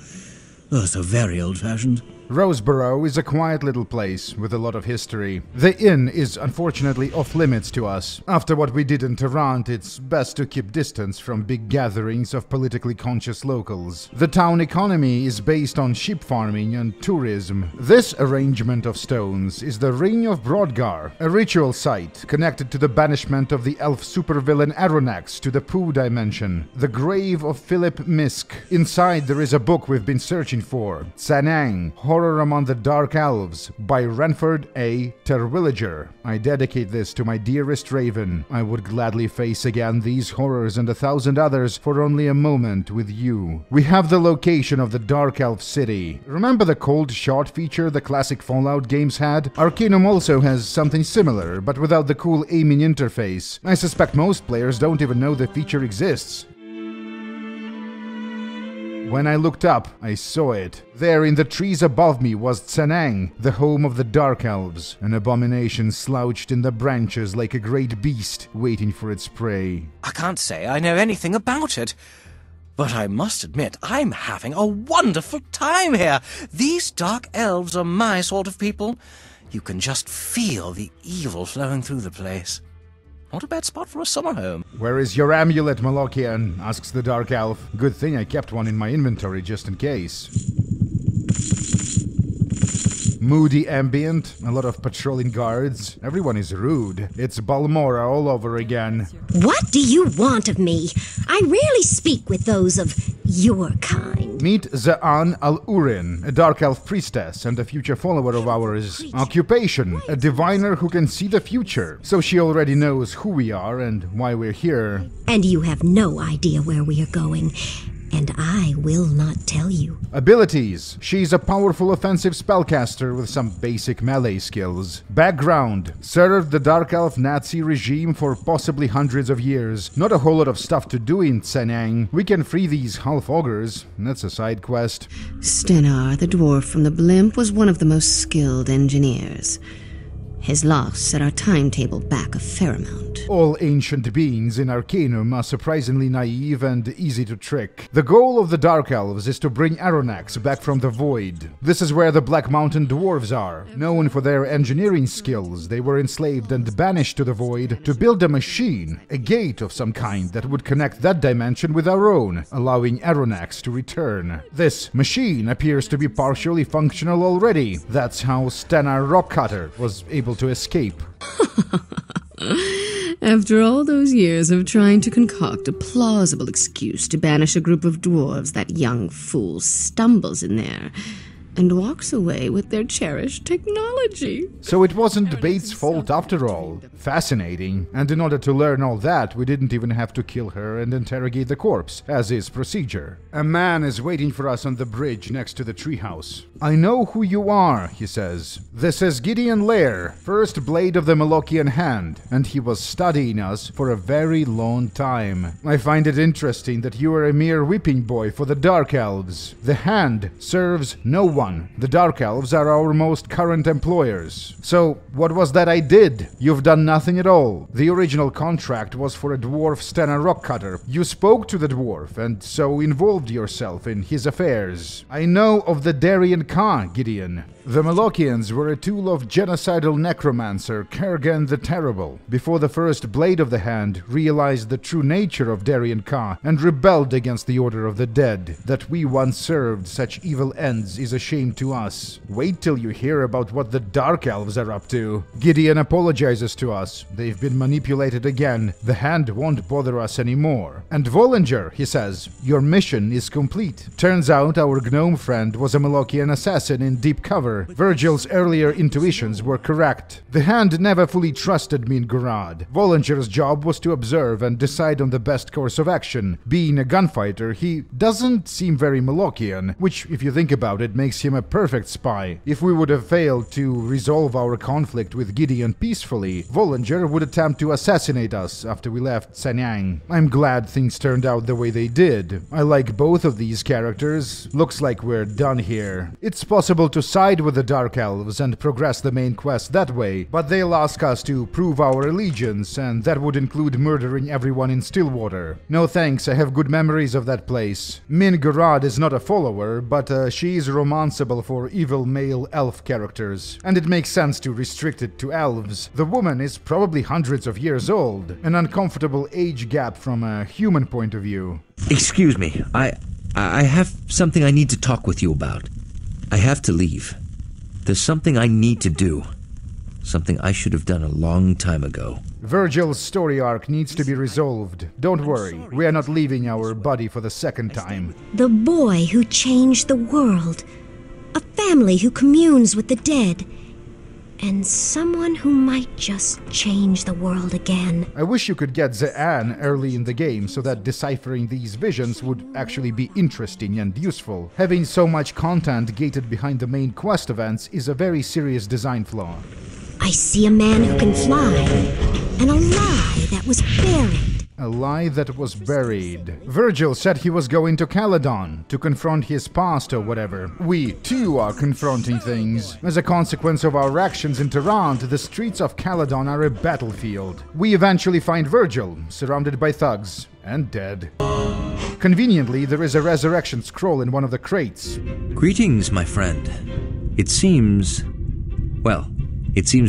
So very old-fashioned. Roseborough is a quiet little place with a lot of history. The inn is unfortunately off-limits to us. After what we did in Tarant, it's best to keep distance from big gatherings of politically conscious locals. The town economy is based on sheep farming and tourism. This arrangement of stones is the Ring of Brodgar, a ritual site connected to the banishment of the elf supervillain Aronax to the Pooh dimension. The grave of Philip Misk. Inside there is a book we've been searching for, Sanang, Horror Among the Dark Elves, by Renford A. Terwilliger. I dedicate this to my dearest Raven. I would gladly face again these horrors and 1,000 others for only a moment with you. We have the location of the Dark Elf City. Remember the cold shot feature the classic Fallout games had? Arcanum also has something similar, but without the cool aiming interface. I suspect most players don't even know the feature exists. When I looked up, I saw it. There in the trees above me was Tsanang, the home of the Dark Elves, an abomination slouched in the branches like a great beast waiting for its prey. I can't say I know anything about it, but I must admit I'm having a wonderful time here. These Dark Elves are my sort of people. You can just feel the evil flowing through the place. Not a bad spot for a summer home. Where is your amulet, Malaccan? Asks the Dark Elf. Good thing I kept one in my inventory just in case. Moody ambient, a lot of patrolling guards. Everyone is rude. It's Balmora all over again. What do you want of me? I rarely speak with those of your kind. Meet Za'an al-Urin, a Dark Elf priestess and a future follower of ours. Occupation, a diviner who can see the future. So she already knows who we are and why we're here. And you have no idea where we are going. And I will not tell you. Abilities. She's a powerful offensive spellcaster with some basic melee skills. Background. Served the Dark Elf Nazi regime for possibly hundreds of years. Not a whole lot of stuff to do in Tsanang. We can free these half-ogres. That's a side quest. Stenar, the dwarf from the blimp, was one of the most skilled engineers. His loss set our timetable back a fair amount. All ancient beings in Arcanum are surprisingly naive and easy to trick. The goal of the Dark Elves is to bring Aronax back from the void. This is where the Black Mountain Dwarves are. Known for their engineering skills, they were enslaved and banished to the void to build a machine, a gate of some kind that would connect that dimension with our own, allowing Aronax to return. This machine appears to be partially functional already. That's how Stena Rockcutter was able to escape. After all those years of trying to concoct a plausible excuse to banish a group of dwarves, that young fool stumbles in there and walks away with their cherished technology. So it wasn't Bates' fault after all. Fascinating. And in order to learn all that, we didn't even have to kill her and interrogate the corpse, as is procedure. A man is waiting for us on the bridge next to the treehouse. I know who you are, he says. This is Gideon Lair, first blade of the Malaccan hand, and he was studying us for a very long time. I find it interesting that you are a mere whipping boy for the Dark Elves. The hand serves no one. The Dark Elves are our most current employers. So, what was that I did? You've done nothing at all. The original contract was for a dwarf Stena Rockcutter. You spoke to the dwarf, and so involved yourself in his affairs. I know of the Darien Ka, Gideon. The Malaccians were a tool of genocidal necromancer Kergan the Terrible, before the first Blade of the Hand realized the true nature of Darien Ka and rebelled against the Order of the Dead. That we once served such evil ends is a shame to us. Wait till you hear about what the Dark Elves are up to. Gideon apologizes to us. They've been manipulated again. The Hand won't bother us anymore. And Vollinger, he says, your mission is complete. Turns out our gnome friend was a Malaccan assassin in deep cover. Virgil's earlier intuitions were correct. The Hand never fully trusted me in Gorad. Vollinger's job was to observe and decide on the best course of action. Being a gunfighter, he doesn't seem very Malaccan, which, if you think about it, makes him a perfect spy. If we would have failed to resolve our conflict with Gideon peacefully, Vollinger would attempt to assassinate us after we left Sanyang. I'm glad things turned out the way they did. I like both of these characters. Looks like we're done here. It's possible to side with the Dark Elves and progress the main quest that way, but they'll ask us to prove our allegiance, and that would include murdering everyone in Stillwater. No thanks, I have good memories of that place. Min Gorad is not a follower, but she is romanceable for evil male elf characters, and it makes sense to restrict it to elves. The woman is probably hundreds of years old, an uncomfortable age gap from a human point of view. Excuse me, I have something I need to talk with you about. I have to leave. There's something I need to do. Something I should have done a long time ago. Virgil's story arc needs to be resolved. Don't worry, we are not leaving our buddy for the second time. The boy who changed the world. A family who communes with the dead. And someone who might just change the world again. I wish you could get Zaan early in the game so that deciphering these visions would actually be interesting and useful. Having so much content gated behind the main quest events is a very serious design flaw. I see a man who can fly, and a lie that was buried. A lie that was buried. Virgil said he was going to Caledon to confront his past or whatever. We, too, are confronting things. As a consequence of our actions in Tarant, the streets of Caledon are a battlefield. We eventually find Virgil, surrounded by thugs, and dead. Conveniently, there is a resurrection scroll in one of the crates. Greetings, my friend. It seems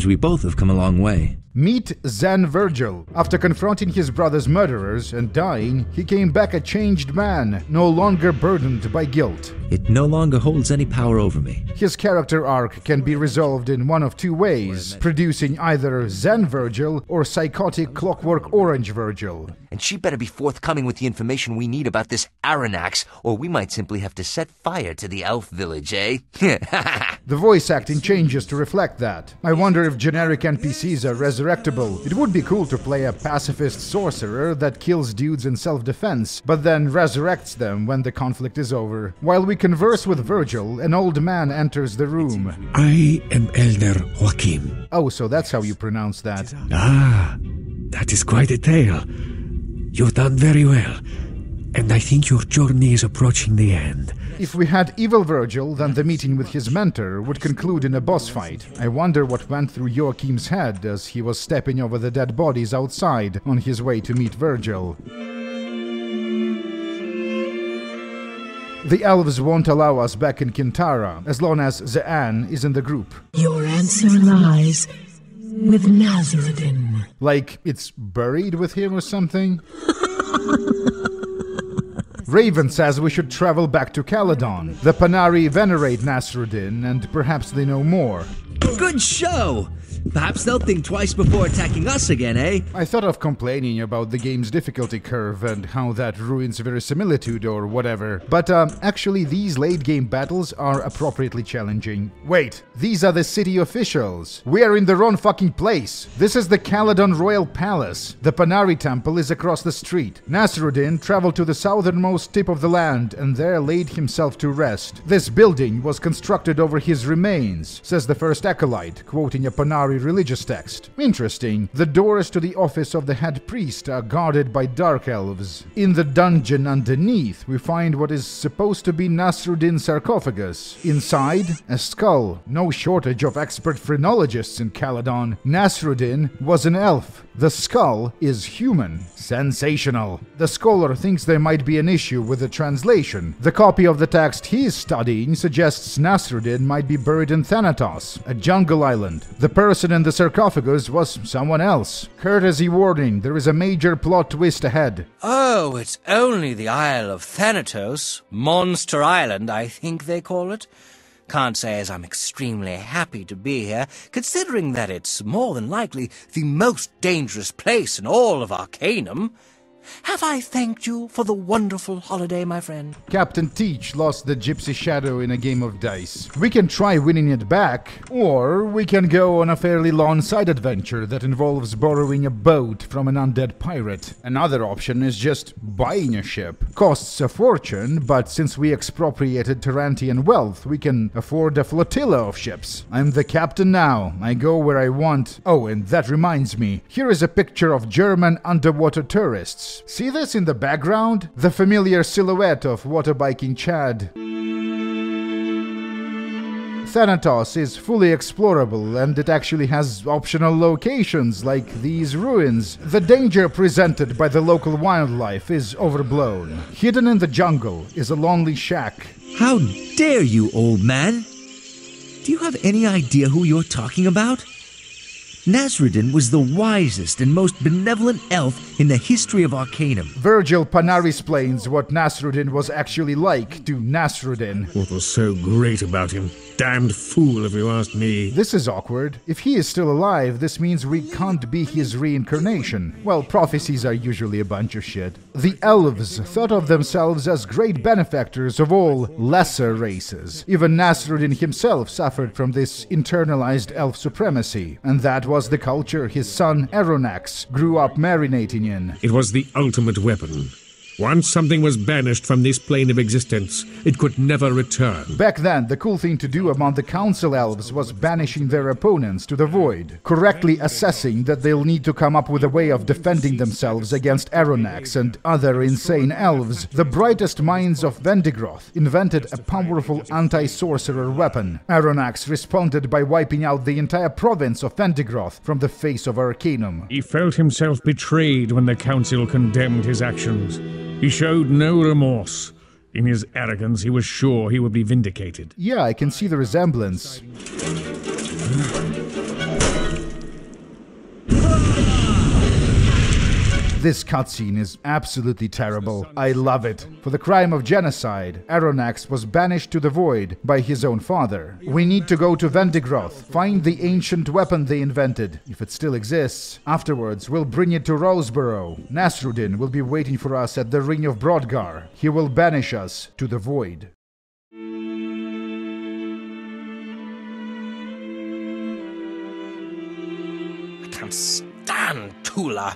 we both have come a long way. Meet Zen Virgil. After confronting his brother's murderers and dying, he came back a changed man, no longer burdened by guilt. It no longer holds any power over me. His character arc can be resolved in one of two ways, producing either Zen Virgil or psychotic Clockwork Orange Virgil. And she better be forthcoming with the information we need about this Aronax, or we might simply have to set fire to the elf village, eh? The voice acting changes to reflect that. I wonder if generic NPCs are resurrectable. It would be cool to play a pacifist sorcerer that kills dudes in self-defense, but then resurrects them when the conflict is over. While we converse with Virgil, an old man enters the room. I am Elder Joachim. Oh, so that's how you pronounce that. Ah, that is quite a tale. You've done very well. and I think your journey is approaching the end. If we had evil Virgil, then the meeting with his mentor would conclude in a boss fight. I wonder what went through Joachim's head as he was stepping over the dead bodies outside on his way to meet Virgil. The elves won't allow us back in Kintara as long as Zean is in the group. Your answer lies with Nasruddin. Like it's buried with him or something? Raven says we should travel back to Caledon. The Panari venerate Nasruddin, and perhaps they know more. Good show! Perhaps they'll think twice before attacking us again, eh? I thought of complaining about the game's difficulty curve and how that ruins verisimilitude or whatever, but actually these late-game battles are appropriately challenging. Wait, these are the city officials. We are in the wrong fucking place. This is the Caledon Royal Palace. The Panari Temple is across the street. Nasruddin traveled to the southernmost tip of the land and there laid himself to rest. This building was constructed over his remains, says the first acolyte, quoting a Panari religious text. Interesting. The doors to the office of the head priest are guarded by Dark Elves. In the dungeon underneath, we find what is supposed to be Nasruddin's sarcophagus. Inside, a skull. No shortage of expert phrenologists in Caledon. Nasruddin was an elf. The skull is human. Sensational. The scholar thinks there might be an issue with the translation. The copy of the text he is studying suggests Nasruddin might be buried in Thanatos, a jungle island. The person in the sarcophagus was someone else. Courtesy warning, there is a major plot twist ahead. Oh, it's only the Isle of Thanatos. Monster Island, I think they call it. Can't say as I'm extremely happy to be here, considering that it's more than likely the most dangerous place in all of Arcanum. Have I thanked you for the wonderful holiday, my friend? Captain Teach lost the Gypsy Shadow in a game of dice. We can try winning it back, or we can go on a fairly long side adventure that involves borrowing a boat from an undead pirate. Another option is just buying a ship. Costs a fortune, but since we expropriated Tarantian wealth, we can afford a flotilla of ships. I'm the captain now. I go where I want. Oh, and that reminds me. Here is a picture of German underwater tourists. See this in the background? The familiar silhouette of waterbiking Chad. Thanatos is fully explorable and it actually has optional locations like these ruins. The danger presented by the local wildlife is overblown. Hidden in the jungle is a lonely shack. How dare you, old man? Do you have any idea who you're talking about? Nasruddin was the wisest and most benevolent elf in the history of Arcanum. Virgil Panari explains what Nasruddin was actually like to Nasruddin. What was so great about him? Damned fool, if you ask me. This is awkward. If he is still alive, this means we can't be his reincarnation. Well, prophecies are usually a bunch of shit. The elves thought of themselves as great benefactors of all lesser races. Even Nasruddin himself suffered from this internalized elf supremacy, and that was the culture his son Aronax grew up marinating in. It was the ultimate weapon. Once something was banished from this plane of existence, it could never return. Back then, the cool thing to do among the council elves was banishing their opponents to the void, correctly assessing that they'll need to come up with a way of defending themselves against Aronax and other insane elves. The brightest minds of Vendigroth invented a powerful anti-sorcerer weapon. Aronax responded by wiping out the entire province of Vendigroth from the face of Arcanum. He felt himself betrayed when the council condemned his actions. He showed no remorse. In his arrogance, he was sure he would be vindicated. Yeah, I can see the resemblance. This cutscene is absolutely terrible. I love it. For the crime of genocide, Aronax was banished to the void by his own father. We need to go to Vendigroth, find the ancient weapon they invented, if it still exists. Afterwards, we'll bring it to Roseborough. Nasruddin will be waiting for us at the Ring of Brodgar. He will banish us to the void. I can't stand Tula.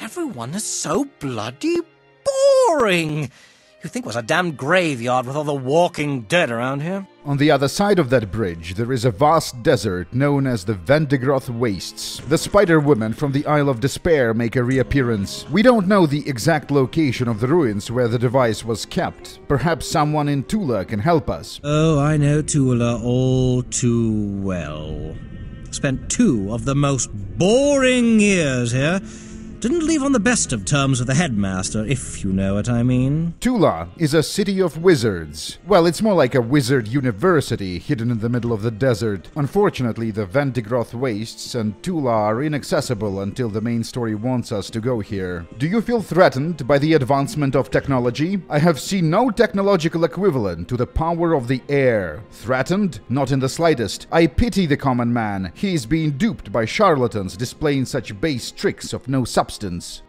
Everyone is so bloody boring. You think it was a damn graveyard with all the walking dead around here? On the other side of that bridge, there is a vast desert known as the Vendigroth Wastes. The Spider Women from the Isle of Despair make a reappearance. We don't know the exact location of the ruins where the device was kept. Perhaps someone in Tula can help us. Oh, I know Tula all too well. Spent 2 of the most boring years here. Didn't leave on the best of terms with the headmaster, if you know what I mean. Tula is a city of wizards. Well, it's more like a wizard university hidden in the middle of the desert. Unfortunately, the Vendigroth Wastes and Tula are inaccessible until the main story wants us to go here. Do you feel threatened by the advancement of technology? I have seen no technological equivalent to the power of the air. Threatened? Not in the slightest. I pity the common man. He is being duped by charlatans displaying such base tricks of no substance.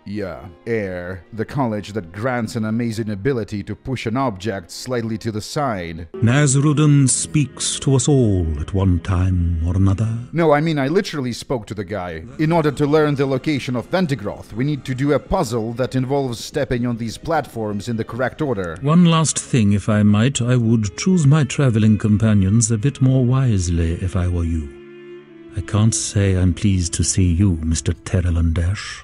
Yeah, air, the college that grants an amazing ability to push an object slightly to the side. Nasrudden speaks to us all at one time or another. No, I mean I literally spoke to the guy. In order to learn the location of Vendigroth, we need to do a puzzle that involves stepping on these platforms in the correct order. One last thing, if I might, I would choose my traveling companions a bit more wisely if I were you. I can't say I'm pleased to see you, Mr. Terrelandash.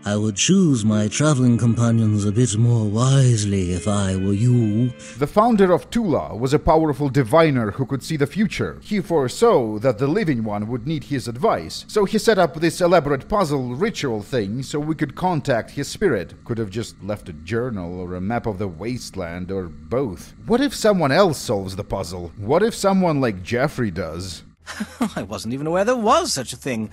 I would choose my traveling companions a bit more wisely if I were you. The founder of Tula was a powerful diviner who could see the future. He foresaw that the living one would need his advice, so he set up this elaborate puzzle ritual thing so we could contact his spirit. Could have just left a journal or a map of the wasteland or both. What if someone else solves the puzzle? What if someone like Jeffrey does? I wasn't even aware there was such a thing.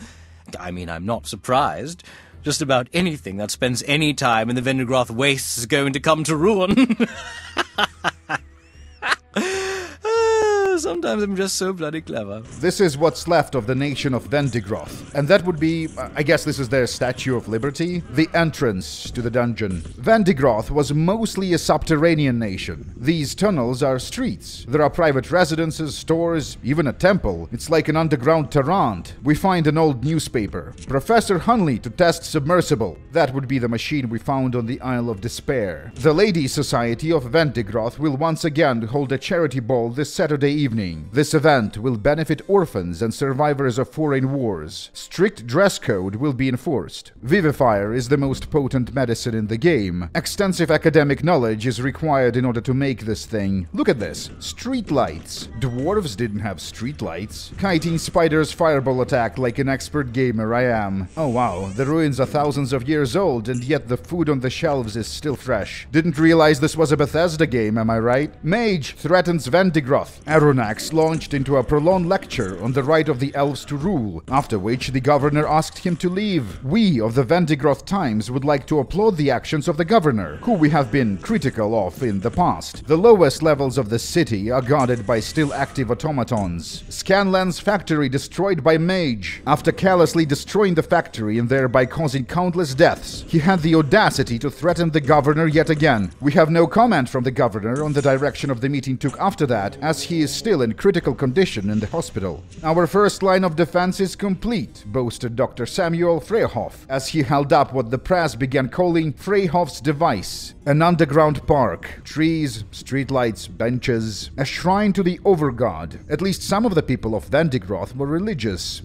I mean, I'm not surprised. Just about anything that spends any time in the Vendigroth Wastes is going to come to ruin. Sometimes I'm just so bloody clever. This is what's left of the nation of Vendigroth. And that would be, I guess this is their Statue of Liberty? The entrance to the dungeon. Vendigroth was mostly a subterranean nation. These tunnels are streets. There are private residences, stores, even a temple. It's like an underground Tarrant. We find an old newspaper. Professor Hunley to test submersible. That would be the machine we found on the Isle of Despair. The Ladies' Society of Vendigroth will once again hold a charity ball this Saturday evening. This event will benefit orphans and survivors of foreign wars. Strict dress code will be enforced. Vivifier is the most potent medicine in the game. Extensive academic knowledge is required in order to make this thing. Look at this. Street lights. Dwarves didn't have street lights. Kiting spiders fireball attack like an expert gamer I am. Oh wow, the ruins are thousands of years old and yet the food on the shelves is still fresh. Didn't realize this was a Bethesda game, am I right? Mage threatens Vendigroth. Aronax launched into a prolonged lecture on the right of the elves to rule, after which the governor asked him to leave. We of the Vendigroth Times would like to applaud the actions of the governor, who we have been critical of in the past. The lowest levels of the city are guarded by still active automatons. Scanlan's factory destroyed by Mage. After callously destroying the factory and thereby causing countless deaths, he had the audacity to threaten the governor yet again. We have no comment from the governor on the direction of the meeting took after that, as he is still in critical condition in the hospital. Our first line of defense is complete, boasted Dr. Samuel Freyhoff, as he held up what the press began calling Freyhoff's device. An underground park, trees, streetlights, benches, a shrine to the Overgod. At least some of the people of Vendigroth were religious.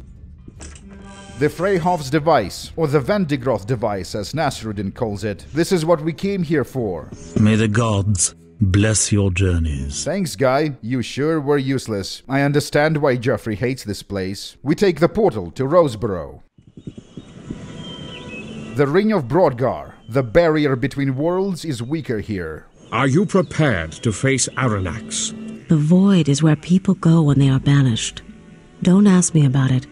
The Freyhoff's device, or the Vendigroth device as Nasrudden calls it. This is what we came here for. May the gods bless your journeys. Thanks, guy. You sure were useless. I understand why Geoffrey hates this place. We take the portal to Roseborough. The Ring of Brodgar. The barrier between worlds is weaker here. Are you prepared to face Aranax? The void is where people go when they are banished. Don't ask me about it.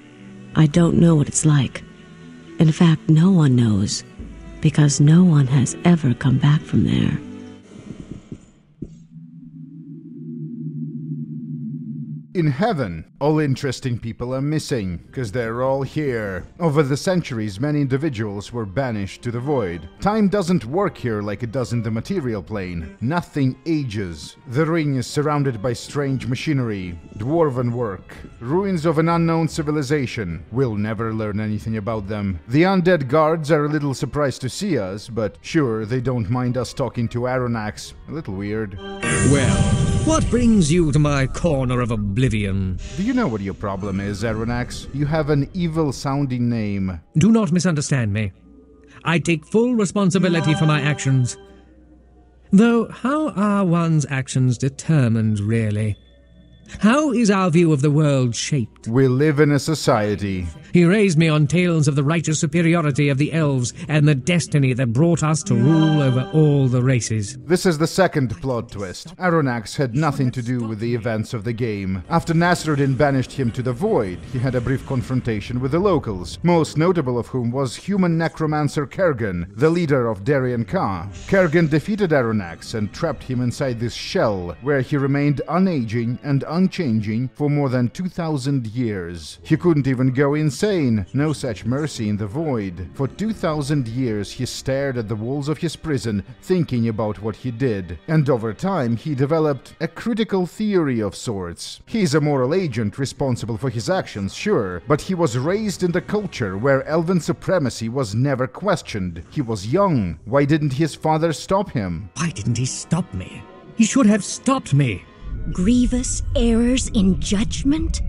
I don't know what it's like. In fact, no one knows, because no one has ever come back from there. in heaven. All interesting people are missing, because they're all here. Over the centuries, many individuals were banished to the void. Time doesn't work here like it does in the material plane. Nothing ages. The ring is surrounded by strange machinery, dwarven work, ruins of an unknown civilization. We'll never learn anything about them. The undead guards are a little surprised to see us, but sure, they don't mind us talking to Aronnax. A little weird. Well, what brings you to my corner of oblivion? Do you know what your problem is, Aronnax? You have an evil-sounding name. Do not misunderstand me. I take full responsibility for my actions. Though, how are one's actions determined, really? How is our view of the world shaped? We live in a society. He raised me on tales of the righteous superiority of the elves and the destiny that brought us to rule over all the races. This is the second plot twist. Aronnax had nothing to do with the events of the game. After Nasruddin banished him to the void, he had a brief confrontation with the locals, most notable of whom was human necromancer Kergan, the leader of Darien Ka. Kergan defeated Aronnax and trapped him inside this shell, where he remained unaging and unchanging for more than 2,000 years. He couldn't even go insane, no such mercy in the void. For 2,000 years he stared at the walls of his prison, thinking about what he did. And over time he developed a critical theory of sorts. He's a moral agent responsible for his actions, sure, but he was raised in the culture where elven supremacy was never questioned. He was young. Why didn't his father stop him? Why didn't he stop me? He should have stopped me. Grievous errors in judgment?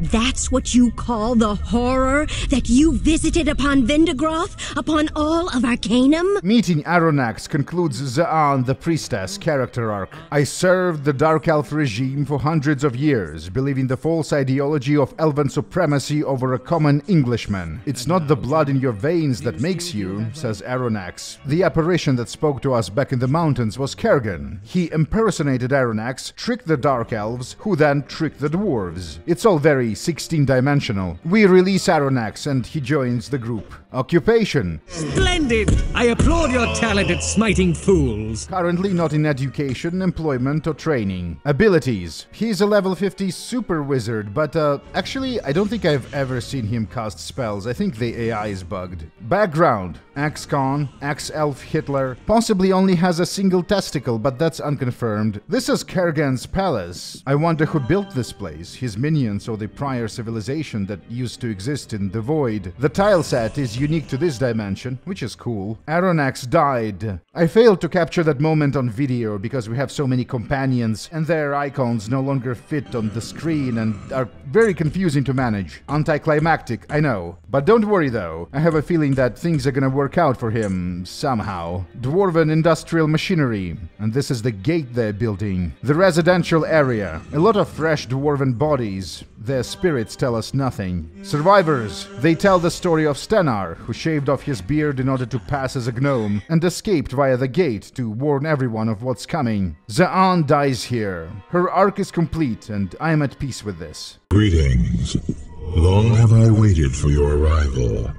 That's what you call the horror that you visited upon Vendigroth, upon all of Arcanum? Meeting Aronnax concludes Zaan the Priestess character arc. I served the Dark Elf regime for hundreds of years, believing the false ideology of elven supremacy over a common Englishman. It's not the blood in your veins that makes you, says Aronnax. The apparition that spoke to us back in the mountains was Kergan. He impersonated Aronnax, tricked the Dark Elves, who then tricked the dwarves. It's all very 16-dimensional. We release Aronnax and he joins the group. Occupation. Splendid! I applaud your talent at smiting fools. Currently not in education, employment or training. Abilities. He's a level 50 super wizard, but actually I don't think I've ever seen him cast spells. I think the AI is bugged. Background. Ex-con, ex-elf Hitler. Possibly only has a single testicle, but that's unconfirmed. This is Kergan's palace. I wonder who built this place. His minions or the prior civilization that used to exist in the void. The tile set is unique to this dimension, which is cool. Aronnax died. I failed to capture that moment on video because we have so many companions and their icons no longer fit on the screen and are very confusing to manage. Anticlimactic, I know. But don't worry though, I have a feeling that things are gonna work out for him somehow. Dwarven industrial machinery, and this is the gate they're building. The residential area, a lot of fresh dwarven bodies. Their spirits tell us nothing. Survivors, they tell the story of Stenar, who shaved off his beard in order to pass as a gnome, and escaped via the gate to warn everyone of what's coming. Zaan dies here. Her arc is complete, and I am at peace with this. Greetings. Long have I waited for your arrival,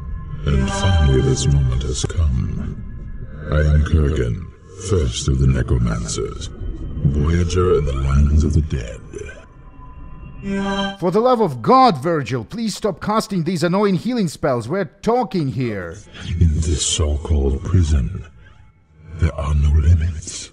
and finally this moment has come. I am Kergan, first of the necromancers, voyager in the lands of the dead. For the love of God, Virgil, please stop casting these annoying healing spells. We're talking here. In this so-called prison, there are no limits.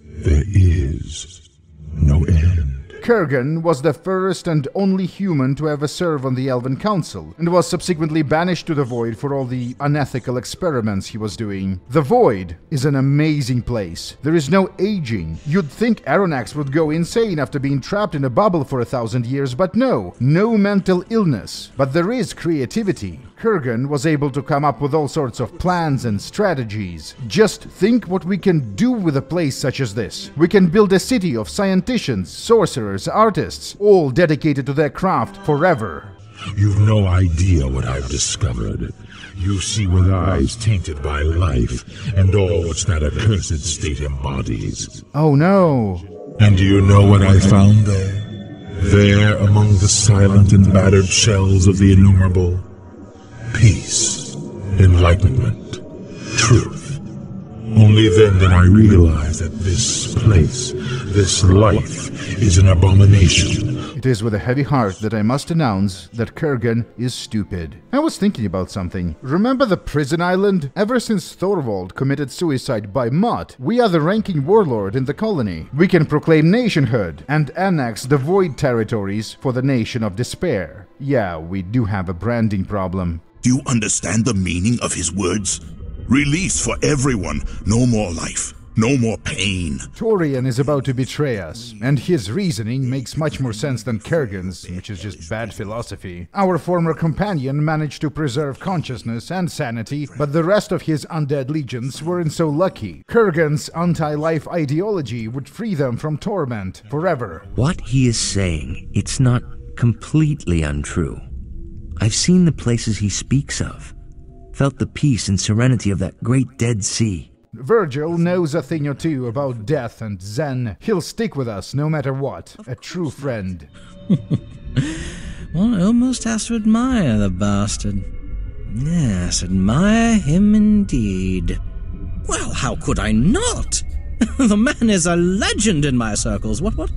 There is no end. Kergan was the first and only human to ever serve on the Elven Council, and was subsequently banished to the Void for all the unethical experiments he was doing. The Void is an amazing place. There is no aging. You'd think Aronnax would go insane after being trapped in a bubble for 1,000 years, but no mental illness. But there is creativity. Kergan was able to come up with all sorts of plans and strategies. Just think what we can do with a place such as this. We can build a city of scientists, sorcerers, artists, all dedicated to their craft forever. You've no idea what I've discovered. You see with eyes tainted by life, and all which that accursed state embodies. Oh no. And do you know what I found there? There, among the silent and battered shells of the innumerable, peace, enlightenment, truth. Only then did I realize that this place, this life, is an abomination, It is with a heavy heart that I must announce that Kergan is stupid. I was thinking about something. Remember the prison island? Ever since Thorvald committed suicide by Mott, we are the ranking warlord in the colony. We can proclaim nationhood and annex the Void territories for the Nation of Despair. Yeah, we do have a branding problem. Do you understand the meaning of his words? Release for everyone. No more life. No more pain. Torian is about to betray us, and his reasoning makes much more sense than Kergan's, which is just bad philosophy. Our former companion managed to preserve consciousness and sanity, but the rest of his undead legions weren't so lucky. Kergan's anti-life ideology would free them from torment forever. What he is saying, it's not completely untrue. I've seen the places he speaks of, felt the peace and serenity of that great Dead Sea. Virgil knows a thing or two about death and Zen. He'll stick with us no matter what. A true friend. One almost has to admire the bastard. Yes, admire him indeed. Well, how could I not? The man is a legend in my circles. What?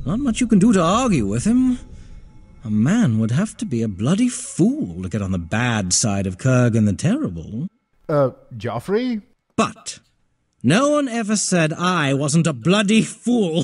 Not much you can do to argue with him. A man would have to be a bloody fool to get on the bad side of Kergan the Terrible. Joffrey? But no one ever said I wasn't a bloody fool.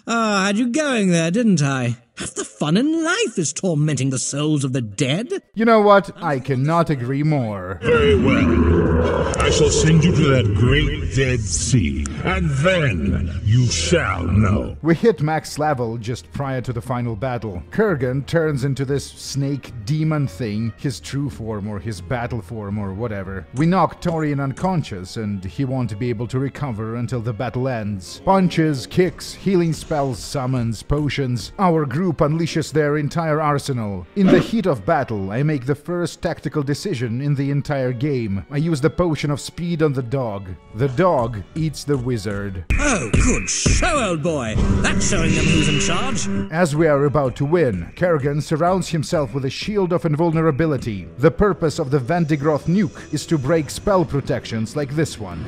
Had you going there, didn't I? Half the fun in life is tormenting the souls of the dead. You know what? I cannot agree more. Very well. I shall send you to that great Dead Sea, and then you shall know. We hit max level just prior to the final battle. Kergan turns into this snake demon thing, his true form or his battle form or whatever. We knock Torian unconscious, and he won't be able to recover until the battle ends. Punches, kicks, healing spells, summons, potions. Our group unleashes their entire arsenal. In the heat of battle, I make the first tactical decision in the entire game. I use the potion of speed on the dog. The dog eats the wizard. Oh, good show, old boy. That's showing them who's in charge. As we are about to win, Kergan surrounds himself with a shield of invulnerability. The purpose of the Vendigroth nuke is to break spell protections like this one.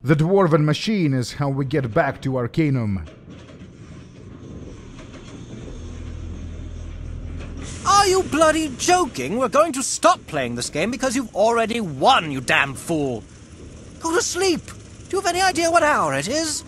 The Dwarven Machine is how we get back to Arcanum. Are you bloody joking? We're going to stop playing this game because you've already won, you damn fool. Go to sleep. Do you have any idea what hour it is?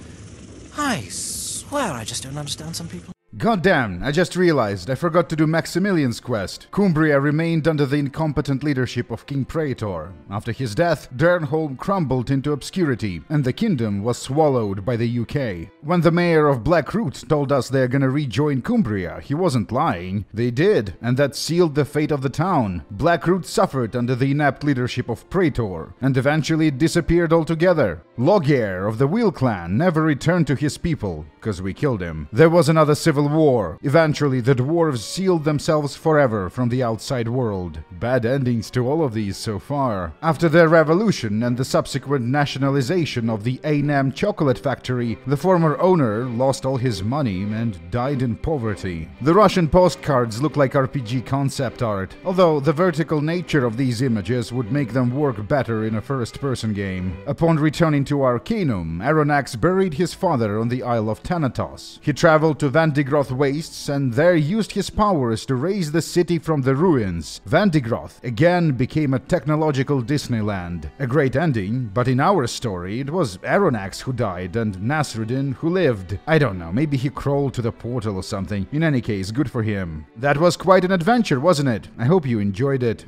I swear I just don't understand some people. Goddamn, I just realized I forgot to do Maximilian's quest. Cumbria remained under the incompetent leadership of King Praetor. After his death, Dernholm crumbled into obscurity, and the kingdom was swallowed by the UK. When the mayor of Blackroot told us they're gonna rejoin Cumbria, he wasn't lying. They did, and that sealed the fate of the town. Blackroot suffered under the inept leadership of Praetor, and eventually disappeared altogether. Loghaire of the Wheel clan never returned to his people, because we killed him. There was another civil war. Eventually, the dwarves sealed themselves forever from the outside world. Bad endings to all of these so far. After their revolution and the subsequent nationalization of the A&M chocolate factory, the former owner lost all his money and died in poverty. The Russian postcards look like RPG concept art, although the vertical nature of these images would make them work better in a first-person game. Upon returning to Arcanum, Aronnax buried his father on the Isle of Thanatos. He traveled to Vendigroth Wastes and there used his powers to raise the city from the ruins. Vendigroth again became a technological Disneyland. A great ending, but in our story it was Aronnax who died and Nasruddin who lived. I don't know, maybe he crawled to the portal or something. In any case, good for him. That was quite an adventure, wasn't it? I hope you enjoyed it.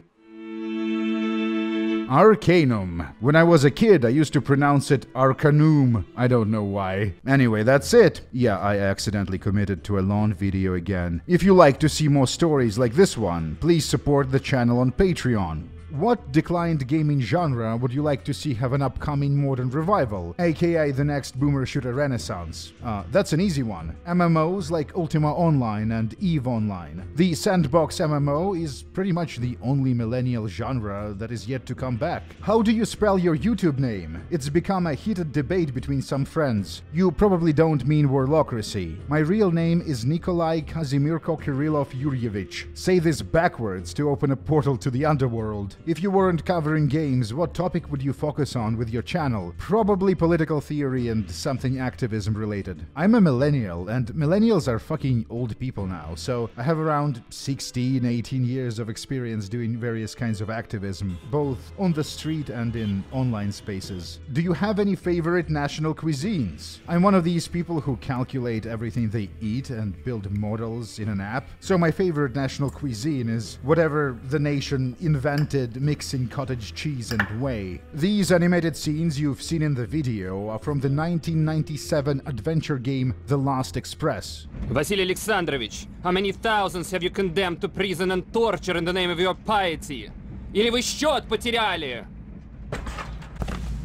Arcanum. When I was a kid, I used to pronounce it Arcanum. I don't know why. Anyway, that's it. Yeah, I accidentally committed to a long video again. If you like to see more stories like this one, please support the channel on Patreon. What declined gaming genre would you like to see have an upcoming modern revival, aka the next boomer shooter renaissance? That's an easy one. MMOs like Ultima Online and EVE Online. The sandbox MMO is pretty much the only millennial genre that is yet to come back. How do you spell your YouTube name? It's become a heated debate between some friends. You probably don't mean Warlockracy. My real name is Nikolai Kazimirko Kirillov Yuryevich. Say this backwards to open a portal to the underworld. If you weren't covering games, what topic would you focus on with your channel? Probably political theory and something activism related. I'm a millennial, and millennials are fucking old people now, so I have around 16, 18 years of experience doing various kinds of activism, both on the street and in online spaces. Do you have any favorite national cuisines? I'm one of these people who calculate everything they eat and build models in an app, so my favorite national cuisine is whatever the nation invented mixing cottage cheese and whey. These animated scenes you've seen in the video are from the 1997 adventure game The Last Express. Vasily Alexandrovich, how many thousands have you condemned to prison and torture in the name of your piety? Или вы счет потеряли?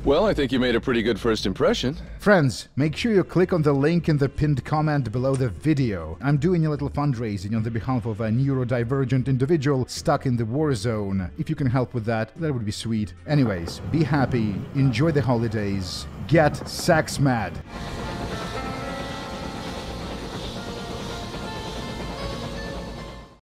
Well, I think you made a pretty good first impression. Friends, make sure you click on the link in the pinned comment below the video. I'm doing a little fundraising on the behalf of a neurodivergent individual stuck in the war zone. If you can help with that, that would be sweet. Anyways, be happy, enjoy the holidays, get sex mad.